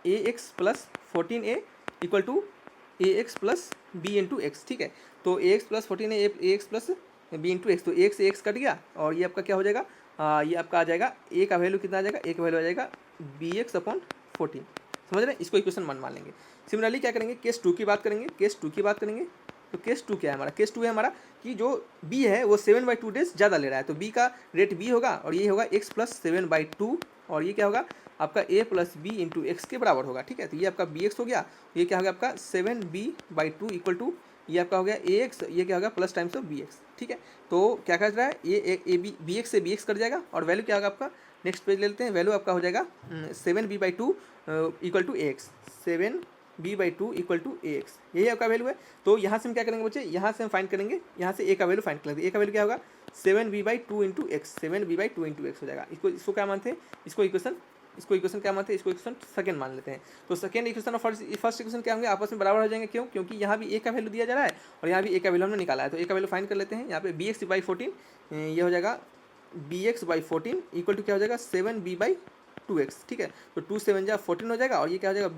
ax + 14a = ax + b × x। ठीक है, तो ax + 14a ax + b × x, तो एक से x कट गया और ये आपका क्या हो जाएगा, ये आपका आ जाएगा a का वैल्यू कितना आ जाएगा, a का वैल्यू आ जाएगा bx/14। समझ रहे हैं, इसको इक्वेशन 1 मान लेंगे। सिमिलरली क्या करेंगे, केस 2 की बात करेंगे, केस 2 की बात करेंगे। तो केस 2 क्या है हमारा, केस 2 है हमारा कि जो b है वो 7/2 डेज ज़्यादा ले रहा है, तो b का रेट b होगा और ये होगा x प्लस 7/2 और ये क्या होगा आपका a plus B into X के बराबर होगा। ठीक है, तो ये आपका bx हो गया, ये क्या होगा आपका 7b/2 इक्वल टू ये आपका हो गया ax, ये क्या होगा प्लस टाइम्स ऑफ bx। ठीक है, तो क्या कर रहा है ये ए बी bx से bx कट जाएगा और वैल्यू क्या होगा आपका, नेक्स्ट पेज ले लेते हैं, वैल्यू आपका हो जाएगा 7b/2 equal to ax, 7b/2 equal to ax, यही आपका वैल्यू है। तो यहाँ से हम क्या करेंगे बच्चे, यहाँ से हम फाइंड करेंगे, यहाँ से a का वैल्यू फाइंड करेंगे, a का वैल्यू क्या होगा 7b/2 into x, 7b/2 into x हो जाएगा। इसको क्या मानते हैं, इसको इक्वेशन क्या मानते हैं, इसको इक्वेशन सेकंड मान लेते हैं। तो सेकंड इक्वेशन और फर्स्ट इक्वेशन क्या होंगे, आपस में बराबर हो जाएंगे। क्यों, क्योंकि यहाँ भी a का वैल्यू दिया जा रहा है और यहाँ भी a का वैल्यू हमने निकाला है, तो a का वैल्यू फाइंड कर लेते हैं। यहाँ पे bx/14 ये हो जाएगा bx/14 इक्वल टू क्या हो जाएगा 7b/2x। ठीक है, तो 2 7 जा 14 हो जाएगा और ये क्या हो जाएगा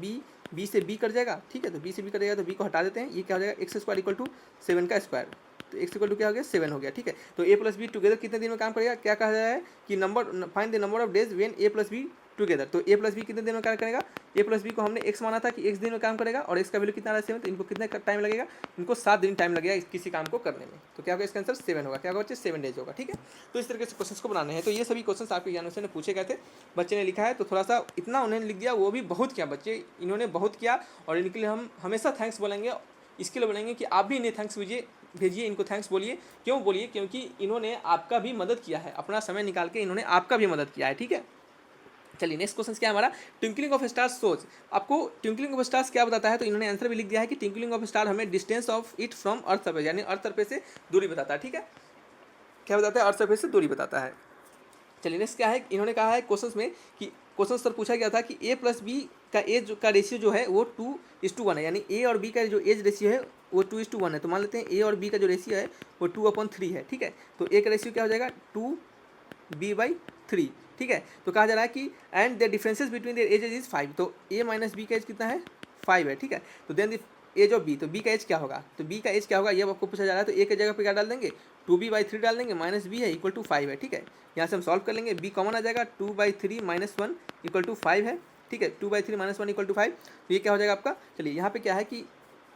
b से b कट जाएगा। ठीक है, तो b से b कटेगा तो b को हटा देते हैं, ये क्या हो जाएगा x² इक्वल टू 7 का स्क्वायर, तो x इक्वल टू क्या हो गया 7 हो गया। ठीक है, तो a प्लस बी टुगेदर कितने दिन में काम करेगा, क्या कहा जा रहा है कि number find the number of days when a plus be together. तो a प्लस बी कितने दिन में काम करेगा, a प्लस बी को हमने x माना था कि x दिन में काम करेगा और x का वैल्यू कितना रहा 7, तो इनको कितना टाइम लगेगा, इनको 7 दिन टाइम लगेगा किसी काम को करने में। तो क्या होगा इसका आंसर 7 होगा, क्या होगा बच्चे 7 डेज होगा। ठीक है, तो इस तरीके से क्वेश्चन को बनाने हैं। तो ये सभी क्वेश्चन आपके एग्जामिनेशन में पूछे गए थे, बच्चे ने लिखा है, तो थोड़ा सा इतना उन्होंने लिख दिया, वो भी बहुत किया बच्चे, इन्होंने बहुत किया और इनके लिए हम हमेशा थैंक्स बोलेंगे। इसके लिए बोलेंगे कि आप भी इन्हें थैंक्स भेजिए, इनको थैंक्स बोलिए। क्यों बोलिए, क्योंकि इन्होंने आपका भी मदद किया है, अपना समय निकाल के इन्होंने आपका भी मदद किया है। ठीक है, चलिए नेक्स्ट क्वेश्चन क्या है हमारा, ट्विंकलिंग ऑफ स्टार्स सोच। आपको ट्विंकलिंग ऑफ स्टार्स क्या बताता है, तो इन्होंने आंसर भी लिख दिया है कि ट्विंकलिंग ऑफ स्टार हमें distance of it from earth surface, यानी अर्थ सरफेस से दूरी बताता है। ठीक है, क्या बताता है, अर्थ सरफेस से दूरी बताता है। चलिए नेक्स्ट क्या है, इन्होंने कहा है क्वेश्चन में कि क्वेश्चन सर पूछा गया था कि a प्लस बी का एज का रेशियो जो है वो 2:1 है, यानी a और b का जो एज रेशियो है वो 2:1 है। तो मान लेते हैं a और b का जो रेशियो है वो 2/3 है। ठीक है, तो a का रेशियो क्या हो जाएगा 2b/3। ठीक है, तो कहा जा रहा है कि and the differences between their ages is 5, तो a माइनस बी का एज कितना है 5 है। ठीक है, तो then the age of b, तो b का एज क्या होगा, तो b का एज क्या होगा ये आपको पूछा जा रहा है। तो a की जगह पे क्या डाल देंगे 2b/3 डाल देंगे, माइनस b है इक्वल टू 5 है। ठीक है, यहाँ से हम सॉल्व कर लेंगे, b कॉमन आ जाएगा, 2/3 माइनस 1 इक्वल टू 5 है। ठीक है, 2/3 माइनस 1 इक्वल टू 5, तो ये क्या हो जाएगा आपका। चलिए यहाँ पे क्या है कि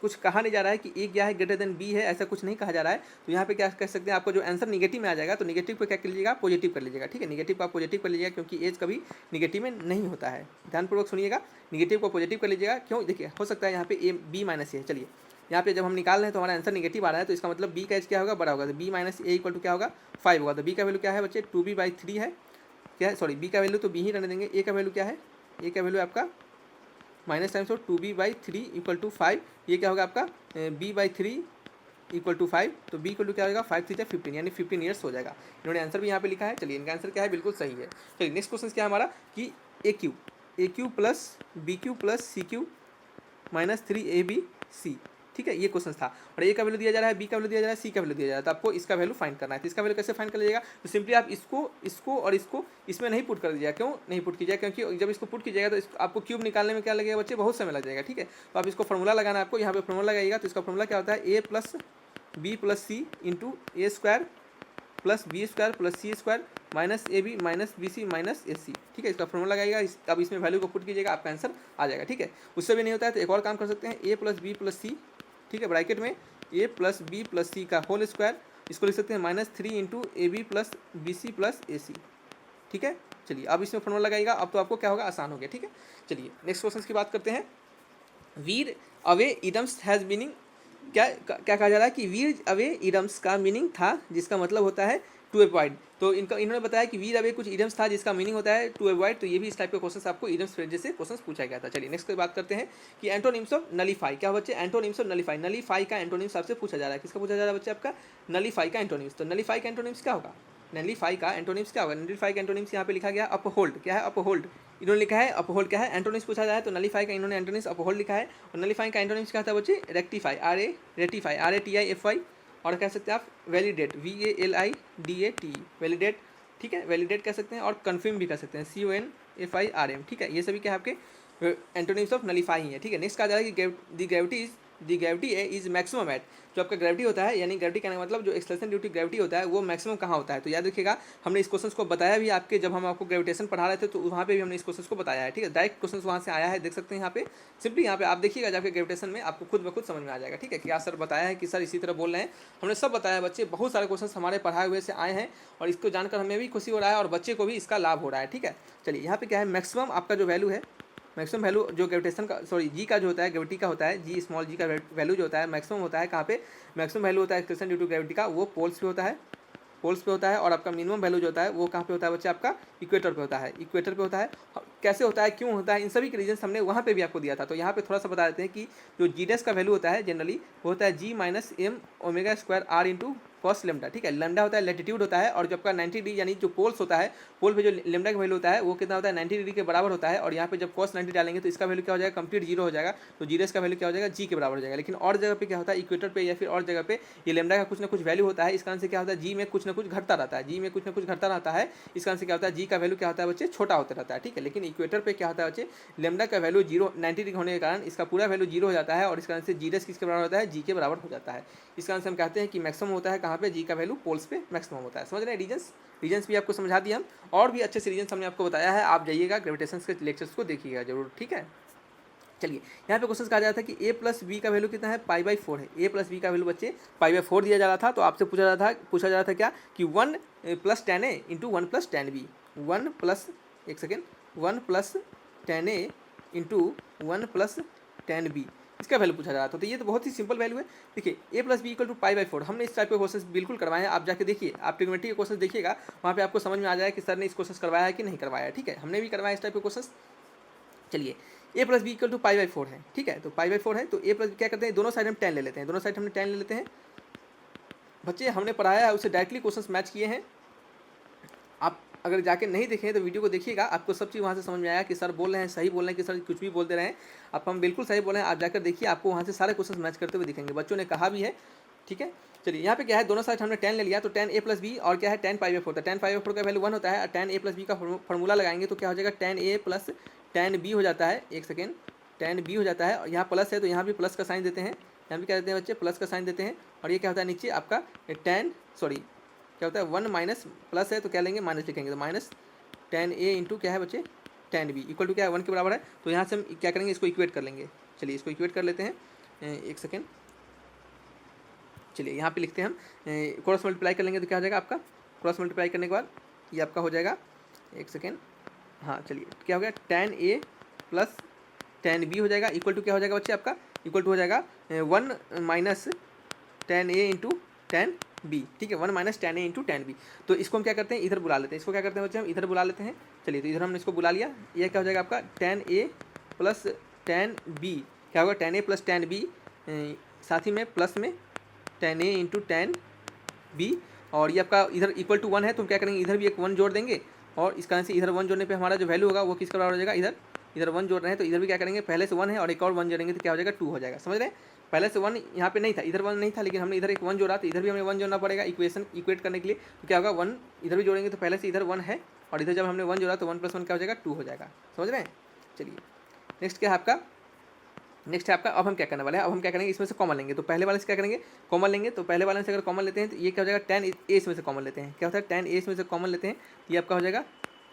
कुछ कहा नहीं जा रहा है कि ए क्या है ग्रेटर देन बी है, ऐसा कुछ नहीं कहा जा रहा है। तो यहाँ पे क्या कह सकते हैं, आपको जो आंसर निगेटिव में आ जाएगा तो निगेटिव को क्या कर लीजिएगा पॉजिटिव कर लीजिएगा। ठीक है, निगेटिव को आप पॉजिटिव कर लीजिएगा क्योंकि एज कभी निगेटिव में नहीं होता है। ध्यानपूर्वक सुनिएगा, निगेटिव को पॉजिटिव कर लीजिएगा। क्यों, देखिए हो सकता है यहाँ पे ए बी माइनस ए है। चलिए यहाँ पे जब हम निकाल रहे हैं तो हमारा आंसर निगेटिव आ रहा है, तो इसका मतलब बी का एज क्या होगा बड़ा होगा, तो B minus A equal to क्या होगा 5 होगा। तो बी का वैल्यू क्या है बच्चे 2b/3 है, क्या है सॉरी बी का वैल्यू तो बी ही रहने देंगे। ए का वैल्यू क्या है, ए का वैल्यू आपका minus times of 2b/3 equal to 5, ये क्या होगा आपका b/3 इक्वल टू 5, तो b इक्वल टू क्या होगा 5 3 15, यानी 15 ईयर्स हो जाएगा। इन्होंने आंसर भी यहाँ पे लिखा है। चलिए इनका आंसर क्या है, बिल्कुल सही है। चलिए नेक्स्ट क्वेश्चन क्या है हमारा कि A cube plus B cube plus C cube minus 3abc। ठीक है, ये क्वेश्चन था और ए का वैल्यू दिया जा रहा है, बी का वैल्यू दिया जा रहा है, सी का वैल्यू दिया जा रहा है। तो आपको इसका वैल्यू फाइंड करना है। तो इसका वैल्यू कैसे फाइंड कर लीजिएगा, तो सिंपली आप इसको और इसको इसमें नहीं पुट कर दीजिएगा। क्यों नहीं पुट कीजिएगा, क्योंकि जब इसको पुट कीजिएगा तो आपको क्यूब निकालने में क्या लगेगा बच्चे, बहुत समय लग जाएगा। ठीक है, तो आप इसको फॉर्मूला लगाना है आपको, यहाँ पे फॉर्मूला लगाइएगा। तो इसका फॉर्मूला क्या होता है A plus B plus C into A square plus B square plus C square minus A B minus B C minus A C. ठीक है, इसका फॉर्मूला लगाइएगा। अब इसमें वैल्यू को पुट कीजिएगा, आपका आंसर आ जाएगा। ठीक है, उससे भी नहीं होता है तो एक और काम कर सकते हैं, A plus B plus C, ठीक है, ब्रैकेट में A plus B plus C का होल स्क्वायर, इसको लिख सकते हैं -3 into A B plus B C plus A C. ठीक है, चलिए अब इसमें फॉर्मूला लगाइएगा, अब तो आपको क्या होगा आसान हो गया। ठीक है, चलिए नेक्स्ट क्वेश्चन की बात करते हैं। वीर अवे इडम्स हैज़ मीनिंग, क्या कहा जा रहा है कि वीर अवे इडम्स का मीनिंग था जिसका मतलब होता है टू अवॉइड। तो इन्होंने बताया कि वीर अवे कुछ इडम्स था जिसका मीनिंग होता है टू अवॉइड। तो ये भी इस टाइप के क्वेश्चन आपको इडम्स जैसे क्वेश्चन पूछा गया था। चलिए नेक्स्ट की बात करते हैं कि एंटोनिम्स ऑफ नलीफाई। क्या बच्चे एंटोनिम्स ऑफ नलीफाई, नलीफाई का एंटोनिम्स आपसे पूछा जा रहा है। किसका पूछा जा रहा है बच्चे, आपका नलीफाई का एंटोनिम्स। तो नलीफाई का एंटोनिम्स क्या होगा, नलीफाई का एंटोनिम्स क्या होगा, नलीफाई का एंटोनिम्स यहाँ पे लिखा गया अपहोल्ड। क्या है अपहोल्ड, इन्होंने लिखा है अपहोल्ड। क्या है एंटोनिम्स पूछा जाए तो नलीफाई का इन्होंने एंटोनिम्स अपहोल्ड लिखा है। और नलीफाई का एंटोनिम्स क्या था बच्चे रेक्टिफाई, रेटिफाई RATIFY, और कह सकते हैं आप वैलिडेट VALIDATE वैलिडेट। ठीक है, वैलिडेट कह सकते हैं और कन्फर्म भी कह सकते हैं CONFIRM। ठीक है, ये सभी क्या है आपके एंटोनिम्स ऑफ नलीफाई है। ठीक है, नेक्स्ट कहा जा रहा है कि the gravity is the gravity is maximum at, जो आपका ग्रेविटी होता है, यानी ग्रेविटी कहने का मतलब जो एक्सेलरेशन ड्यू टू ग्रेविटी होता है वो मैक्सिमम कहाँ होता है। तो याद रखिएगा हमने इस क्वेश्चन को बताया भी आपके, जब हम आपको ग्रेविटेशन पढ़ा रहे थे तो वहाँ पे भी हमने इस क्वेश्चन को बताया है, ठीक है। डायरेक्ट क्वेश्चन वहाँ से आया है, देख सकते हैं यहाँ पे, सिंपली यहाँ पे आप देखिएगा जाके ग्रेविटेशन में आपको खुद ब खुद समझ में आ जाएगा, ठीक है। क्या सर बताया है कि सर इसी तरह बोल रहे हैं, हमने सब बताया बच्चे, बहुत सारे क्वेश्चन हमारे पढ़ाए हुए से आए हैं और इसको जानकर हमें भी खुशी हो रहा है और बच्चे को भी इसका लाभ हो रहा है, ठीक है। चलिए यहाँ पे क्या है, मैक्सिमम आपका जो वैल्यू है, मैक्सिमम वैल्यू जो ग्रेविटेशन का, सॉरी जी का जो होता है, ग्रेविटी का होता है, जी स्मॉल जी का वैल्यू जो होता है मैक्सिमम होता है कहाँ पे, मैक्सिमम वैल्यू होता है एक्सेलरेशन ड्यू टू ग्रेविटी का, वो पोल्स पे होता है, पोल्स पे होता है। और आपका मिनिमम वैल्यू जो होता है वो कहाँ पे होता है बच्चे, आपका इक्वेटर पे होता है, इक्वेटर पे होता है। कैसे होता है, क्यों होता है, इन सभी के रीजन हमने वहाँ पे भी आपको दिया था। तो यहाँ पे थोड़ा सा बता देते हैं कि जो जी डैश का वैल्यू होता है जनरली वो होता है g minus m omega square r into cos lambda, ठीक है। लेमडा होता है लैटिट्यूड होता है, और जो आपका 90 डिग्री यानी जो पोल्स होता है, पोल पे जो लेमडा का वैल्यू होता है वो कितना होता है 90 डिग्री के बराबर होता है। और यहाँ पे जब कॉस 90 डालेंगे तो इसका वैल्यू क्या हो जाएगा, कंप्लीट जीरो हो जाएगा। तो जी डैश का वैल्यू क्या हो जाएगा, जी के बराबर हो जाएगा। लेकिन और जगह पे क्या होता है, इक्वेटर पे या फिर और जगह पे ये लेमडा का कुछ ना कुछ वैल्यू होता है, इस कारण से क्या होता है जी में कुछ ना कुछ घटता रहता है, जी में कुछ ना कुछ घटता रहता है। इस कारण से क्या होता है जी का वैल्यू क्या होता है बच्चे, छोटा होता रहता है, ठीक है। लेकिन इक्वेटर पे क्या होता है बच्चे, लेमडा का वैल्यू 90 डिग्री होने के कारण इसका पूरा वैल्यू जीरो हो जाता है और इस कारण से जी डैश किसके बराबर होता है, जी के बराबर हो जाता है। इस कारण से हम कहते हैं कि मैक्सिमम होता है कहाँ पे, जी का वैल्यू पोल्स पे मैक्सिमम होता है। समझ रहे हैं, रीजन्स भी आपको समझा दिया हम, और भी अच्छे से रीजन्स हमने आपको बताया है। आप जाइएगा ग्रेविटेशन के लेक्चर्स को देखिएगा जरूर, ठीक है। चलिए यहाँ पे क्वेश्चन कहा जाता है कि a प्लस बी का वैल्यू कितना है, π/4 है। a प्लस बी का वैल्यू बच्चे π/4 दिया जा रहा था। तो आपसे पूछा जा रहा था क्या कि 1 + tan a into 1 + tan b, 1 plus 1 + tan a into 1 + tan b, इसका वैल्यू पूछा जा रहा था। तो ये तो बहुत ही सिंपल वैल्यू है। देखिए a प्लस बी = π/4, हमने इस टाइप के क्वेश्चन बिल्कुल करवाए हैं। आप जाके देखिए, आप ट्रिग्नोमेट्री के क्वेश्चन देखिएगा, वहाँ पे आपको समझ में आ जाएगा कि सर ने इस क्वेश्चन करवाया है कि नहीं करवाया है, ठीक है। हमने भी करवाया इस टाइप के क्वेश्चन। चलिए a प्लस बी = π/4 है, ठीक है। तो π/4 है तो a प्लस क्या करते हैं, दोनों साइड हम tan ले लेते हैं, दोनों साइड हमने tan ले लेते हैं। बच्चे हमने पढ़ाया है उससे डायरेक्टली क्वेश्चन मैच किए हैं। आप अगर जाके नहीं देखें तो वीडियो को देखिएगा, आपको सब चीज़ वहाँ से समझ में आया कि सर बोल रहे हैं सही बोल रहे हैं कि सर कुछ भी बोलते रहे हैं। आप हम बिल्कुल सही बोल रहे हैं, आप जाकर देखिए, आपको वहाँ से सारे क्वेश्चन मैच करते हुए दिखेंगे। बच्चों ने कहा भी है, ठीक है। चलिए यहाँ पे क्या है, दोनों साइड हमने tan ले लिया, तो tan a प्लस बी और क्या है tan π/4 था। tan π/4 का वैल्यू 1 होता है और tan a प्लस बी का फॉर्मूला लगाएंगे तो क्या हो जाएगा, tan a plus tan b हो जाता है। एक सेकेंड, tan b हो जाता है, और यहाँ प्लस है तो यहाँ भी प्लस का साइन देते हैं, यहाँ भी क्या देते हैं बच्चे, प्लस का साइन देते हैं। और ये क्या होता है नीचे आपका क्या होता है 1 माइनस प्लस है तो क्या लेंगे, माइनस लिखेंगे, तो माइनस tan a इंटू क्या है बच्चे tan b इक्वल टू क्या है 1 के बराबर है। तो यहाँ से हम क्या करेंगे, इसको इक्वेट कर लेंगे। चलिए इसको इक्वेट कर लेते हैं, एक सेकेंड। चलिए यहाँ पे लिखते हैं हम, क्रॉस मल्टीप्लाई कर लेंगे तो क्या हो जाएगा आपका, क्रॉस मल्टीप्लाई करने के बाद ये आपका हो जाएगा, एक सेकेंड, हाँ चलिए क्या हो गया, tan a plus tan b हो जाएगा इक्वल टू क्या हो जाएगा बच्चे आपका, इक्वल टू हो जाएगा 1 minus tan a into tan b, ठीक है, 1 minus tan a into tan b। तो इसको हम क्या करते हैं, इधर बुला लेते हैं, इसको क्या करते हैं बच्चे हम इधर बुला लेते हैं। चलिए तो इधर हमने इसको बुला लिया, ये क्या हो जाएगा आपका tan a plus tan b, क्या होगा tan a plus tan b, साथ ही में प्लस में tan a into tan b, और ये आपका इधर इक्वल टू 1 है तो हम क्या करेंगे, इधर भी एक 1 जोड़ देंगे। और इस कारण से इधर 1 जोड़ने पे हमारा जो वैल्यू होगा वो किसका बराबर हो जाएगा, इधर 1 जोड़ रहे हैं तो इधर भी क्या करेंगे, पहले से 1 है और एक और 1 जोड़ेंगे तो क्या हो जाएगा 2 हो जाएगा। समझ रहे हैं, पहले से 1 यहाँ पे नहीं था, इधर 1 नहीं था, लेकिन हमने इधर एक 1 जोड़ा तो इधर भी हमें 1 जोड़ना पड़ेगा इक्वेट करने के लिए। तो क्या होगा 1 इधर भी जोड़ेंगे तो पहले से इधर 1 है और इधर जब हमने 1 जोड़ा तो 1 + 1 क्या हो जाएगा 2 हो जाएगा। समझ रहे हैं। चलिए नेक्स्ट क्या है आपका, नेक्स्ट है आपका, अब हम क्या करने वाले हैं, अब हम क्या करेंगे, इसमें से कॉमन लेंगे। तो पहले वाले से क्या करेंगे, कॉमन लेंगे। तो पहले वाले से अगर कॉमन लेते हैं तो ये क्या हो जाएगा, tan a इसमें से कॉमन लेते हैं, क्या होता है tan a इसमें से कॉमन लेते हैं, ये आपका हो जाएगा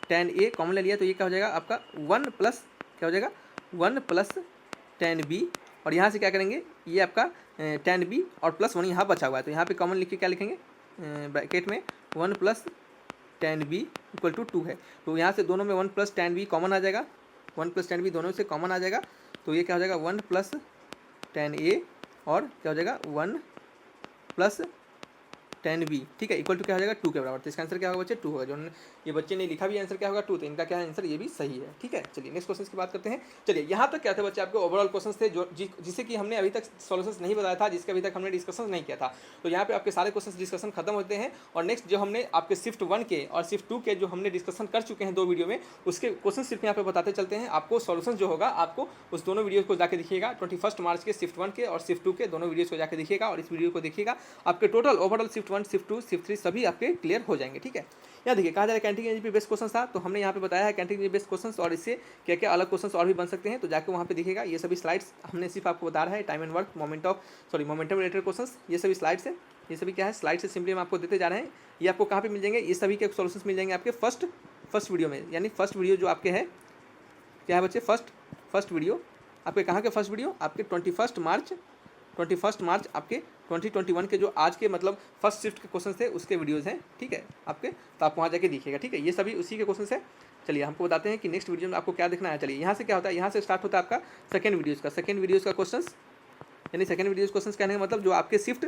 tan a कॉमन ले लिया तो ये क्या हो जाएगा आपका 1 प्लस क्या हो जाएगा 1 प्लस tan b, और यहाँ से क्या करेंगे, ये आपका tan b और प्लस 1 यहाँ बचा हुआ है तो यहाँ पे कॉमन लिख के क्या लिखेंगे, ब्रैकेट में 1 plus tan b equal to 2 है। तो यहाँ से दोनों में 1 प्लस tan b कॉमन आ जाएगा, 1 प्लस tan b दोनों से कॉमन आ जाएगा। तो ये क्या हो जाएगा 1 प्लस tan a और क्या हो जाएगा 1 प्लस tan b, ठीक है, इक्वल टू क्या हो जाएगा 2 के बराबर। तो इसका आंसर क्या होगा बच्चे 2 होगा। जो ये बच्चे ने लिखा भी आंसर क्या होगा 2, तो इनका क्या है आंसर, ये भी सही है, ठीक है। चलिए नेक्स्ट क्वेश्चन की बात करते हैं। चलिए यहाँ तक क्या थे बच्चे आपके ओवरऑल क्वेश्चन थे जो जिसे कि हमने अभी तक सॉल्यूशंस नहीं बताया था, जिसके अभी तक हमने डिस्कशन नहीं किया था। तो यहाँ पे आपके सारे क्वेश्चन डिस्कशन खत्म होते हैं और नेक्स्ट जो हमने आपके शिफ्ट 1 के और शिफ्ट 2 के जो हमने डिस्कशन कर चुके हैं 2 वीडियो में, उसके क्वेश्चन सिर्फ यहाँ पे बताते चलते हैं। आपको सॉल्यूशन जो होगा आपको उस दोनों वीडियो को जाकर देखिएगा, 21 मार्च के शिफ्ट 1 के और शिफ्ट 2 के दोनों वीडियोज़ को जाकर देखिएगा और इस वीडियो को देखिएगा। आपके total overall shift shift 1, shift 2, shift 3 सभी आपके क्लियर हो जाएंगे। ठीक है, यहाँ देखिए कहा जा रहा है कैंटीन एनजीपी बेस्ट क्वेश्चन था, तो हमने यहाँ पे बताया है कैंटीन बेस्ट क्वेश्चन और इससे क्या क्या अलग क्वेश्चन और भी बन सकते हैं, तो जाकर वहाँ पे दिखेगा। ये सभी स्लाइड्स हमने सिर्फ आपको बता रहा है, time and work, momentum related question, ये सभी स्लाइड्स है, ये सभी क्या है स्लाइड से सिंपली हम आपको देते जा रहे हैं। ये आपको कहाँ पे मिल जाएंगे, ये सभी के सॉल्यूशंस मिल जाएंगे आपके फर्स्ट वीडियो में, यानी फर्स्ट वीडियो जो आपके है क्या है बच्चे, फर्स्ट वीडियो आपके कहाँ के फर्स्ट वीडियो आपके 21 मार्च आपके 2021 के जो आज के मतलब फर्स्ट शिफ्ट के क्वेश्चन थे उसके वीडियोज़ हैं। ठीक है आपके, तो आप वहाँ जाके देखिएगा। ठीक है, ये सभी उसी के क्वेश्चन है। चलिए हमको बताते हैं कि नेक्स्ट वीडियो में आपको क्या देखना है। चलिए यहाँ से क्या होता है, यहाँ से स्टार्ट होता है आपका सेकेंड वीडियोज़ का क्वेश्चन, यानी सेकेंड वीडियोज़ क्वेश्चन कहने का मतलब जो आपके शिफ्ट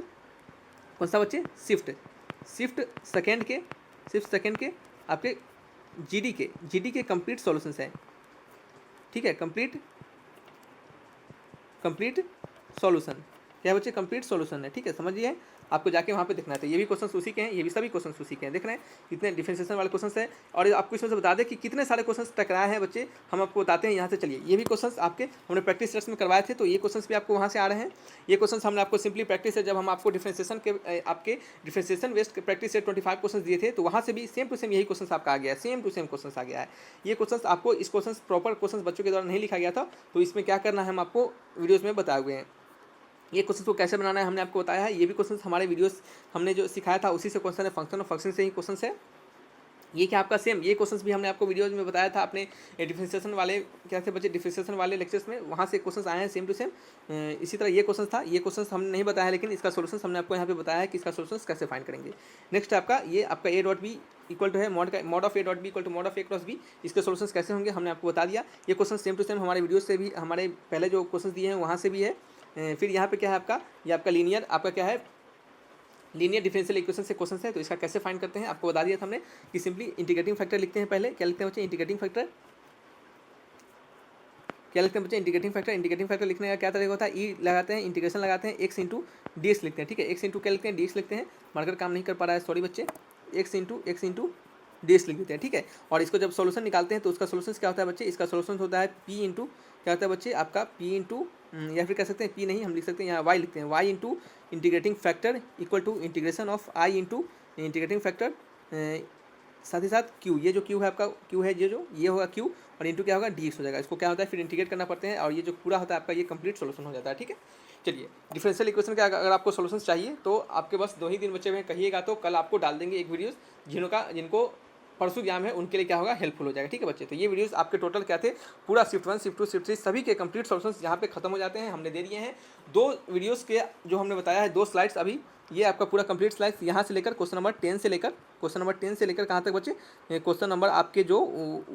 कौन सा बच्चे, शिफ्ट सेकेंड के आपके जीडी के कंप्लीट सॉल्यूशंस हैं। ठीक है, कंप्लीट सॉल्यूशन क्या बच्चे, कंप्लीट सॉल्यूशन है। ठीक है, समझिए आपको जाके वहाँ पे देखना है। ये भी क्वेश्चन उसी के हैं, ये भी सभी क्वेश्चन उसी के हैं। देख रहे हैं कितने डिफरेंशिएशन वाले क्वेश्चन हैं, और आपको इसमें से बता दें कि कितने सारे क्वेश्चन टकराए हैं बच्चे, हम आपको बताते हैं यहाँ से। चलिए ये भी क्वेश्चन आपके हमने प्रैक्टिस सेट्स में करवाए थे, तो ये क्वेश्चन भी आपको वहाँ से आ रहे हैं। ये क्वेश्चन हमने आपको सिंपली प्रैक्टिस है, जब हम आपको डिफरेंशिएशन के आपके डिफरेंशिएशन वेस्ट प्रैक्टिस से 25 क्वेश्चन दिए थे, तो वहाँ से भी सेम टू सेम यही क्वेश्चन आपका आ गया है, सेम टू सेम क्वेश्चन आ गया है। ये क्वेश्चन आपको इस क्वेश्चन प्रॉपर क्वेश्चन बच्चों के द्वारा नहीं लिखा गया था, तो इसमें क्या करना है हम आपको वीडियोज़ में बताए हुए हैं। ये क्वेश्चन को कैसे बनाना है हमने आपको बताया है। ये भी क्वेश्चन हमारे वीडियोस हमने जो सिखाया था उसी से क्वेश्चन है, फंक्शन और फंक्शन से ही क्वेश्चन है। ये क्या आपका सेम ये क्वेश्चंस भी हमने आपको वीडियोज में बताया था, अपने डिफरेंशिएशन वाले क्या थे बच्चे, डिफरेंशिएशन वाले लेक्चर्स में, वहाँ से क्वेश्चंस आए हैं सेम टू सेम। इसी तरह ये क्वेश्चन था, ये क्वेश्चन हमने नहीं बताया, लेकिन इसका सोल्यूशन हमने आपको यहाँ पे बताया है कि इसका सोल्यूशन कैसे फाइंड करेंगे। नेक्स्ट आपका ये आपका A dot B equal to है mod of A dot B equal to mod of A cross B, इसके सोल्यूशन कैसे होंगे हमने आपको बता दिया। ये क्वेश्चन सेम टू सेम हमारे वीडियो से भी, हमारे पहले जो क्वेश्चन दिए हैं वहाँ से भी है। फिर यहाँ पे क्या है आपका, ये आपका लीनियर आपका क्या है, लीनियर डिफरेंशियल इक्वेशन से क्वेश्चन है, तो इसका कैसे फाइंड करते हैं आपको बता दिया था हमने कि सिंपली इंटीग्रेटिंग फैक्टर लिखते हैं। पहले क्या लिखते हैं बच्चे, इंटीग्रेटिंग फैक्टर क्या लिखते हैं बच्चे, इंटीग्रेटिंग फैक्टर लिखने का क्या तरीका होता है, ई लगाते हैं, इंटीग्रेशन लगाते हैं, एक्स इंटू डी एक्स लिखते हैं। ठीक है, एक्स इंटू क्या लिखते हैं, डी एक्स लिखते हैं, मार्कर काम नहीं कर पा रहा है, सॉरी बच्चे, एक्स इंटू डी एक्स लिख देते हैं। ठीक है, और इसको जब सोल्यूशन निकालते हैं तो उसका सोल्यूशन क्या होता है बच्चे, इसका सोल्यूशन होता है पी इंटू क्या होता है बच्चे आपका, पी इंटू या फिर कह सकते हैं पी नहीं हम लिख सकते हैं, यहाँ वाई लिखते हैं, Y into integrating factor equal to integration of I into integrating factor, साथ ही साथ क्यू, ये जो क्यू है आपका, क्यू है ये होगा क्यू, और इंटू क्या होगा डी एक्स हो जाएगा। इसको क्या होता है फिर इंटीग्रेट करना पड़ते हैं, और ये जो पूरा होता है आपका ये कंप्लीट सोल्यूशन हो जाता है। ठीक है, चलिए डिफरेंशियल इक्वेशन का अगर आपको सोल्यूशन चाहिए तो आपके बस 2 ही दिन बचे हुए हैं, कहिएगा तो कल आपको डाल देंगे एक वीडियोस, जिनको परसों एग्जाम है उनके लिए क्या होगा, हेल्पफुल हो जाएगा। ठीक है बच्चे, तो ये वीडियोस आपके टोटल क्या थे, पूरा शिफ्ट 1, शिफ्ट 2, शिफ्ट 3 सभी के कंप्लीट सॉल्यूशंस यहाँ पे खत्म हो जाते हैं, हमने दे दिए हैं। 2 वीडियोस के जो हमने बताया है, 2 स्लाइड्स अभी, ये आपका पूरा कंप्लीट स्लाइड्स यहाँ से लेकर क्वेश्चन नंबर 10 से लेकर कहाँ तक बच्चे, क्वेश्चन नंबर आपके जो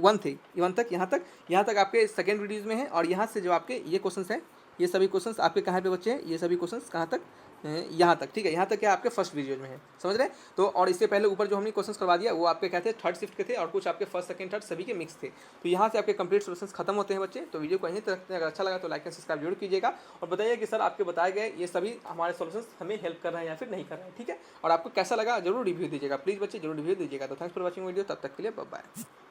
1 थे 1 तक, यहाँ तक आपके सेकेंड वीडियोज़ में है। और यहाँ से जो आपके ये क्वेश्चन हैं, ये सभी क्वेश्चंस आपके कहाँ पे बच्चे हैं, ये सभी क्वेश्चंस कहाँ तक, यहाँ तक। ठीक है, यहाँ तक क्या आपके फर्स्ट वीडियो में है, समझ रहे हैं। तो और इससे पहले ऊपर जो हमने क्वेश्चंस करवा दिया वो आपके क्या थे, थर्ड शिफ्ट के थे, और कुछ आपके फर्स्ट सेकंड थर्ड सभी के मिक्स थे। तो यहाँ से आपके कंप्लीट सोल्यूशंस खत्म होते हैं बच्चे। तो वीडियो को यहीं तक रखते हैं, अगर अच्छा लगा तो लाइक एंड सब्सक्राइब जरूर कीजिएगा, और बताइए कि सर आपके बताए गए ये सभी हमारे सोल्यूशंस हमें हेल्प कर रहे हैं या फिर नहीं कर रहे हैं। ठीक है, और आपको कैसा लगा जरूर रिव्यू दीजिएगा, प्लीज़ बच्चे जरूर रिव्यू दीजिएगा। तो थैंक्स फॉर वॉचिंग वीडियो, तब तक के लिए बाय बाय।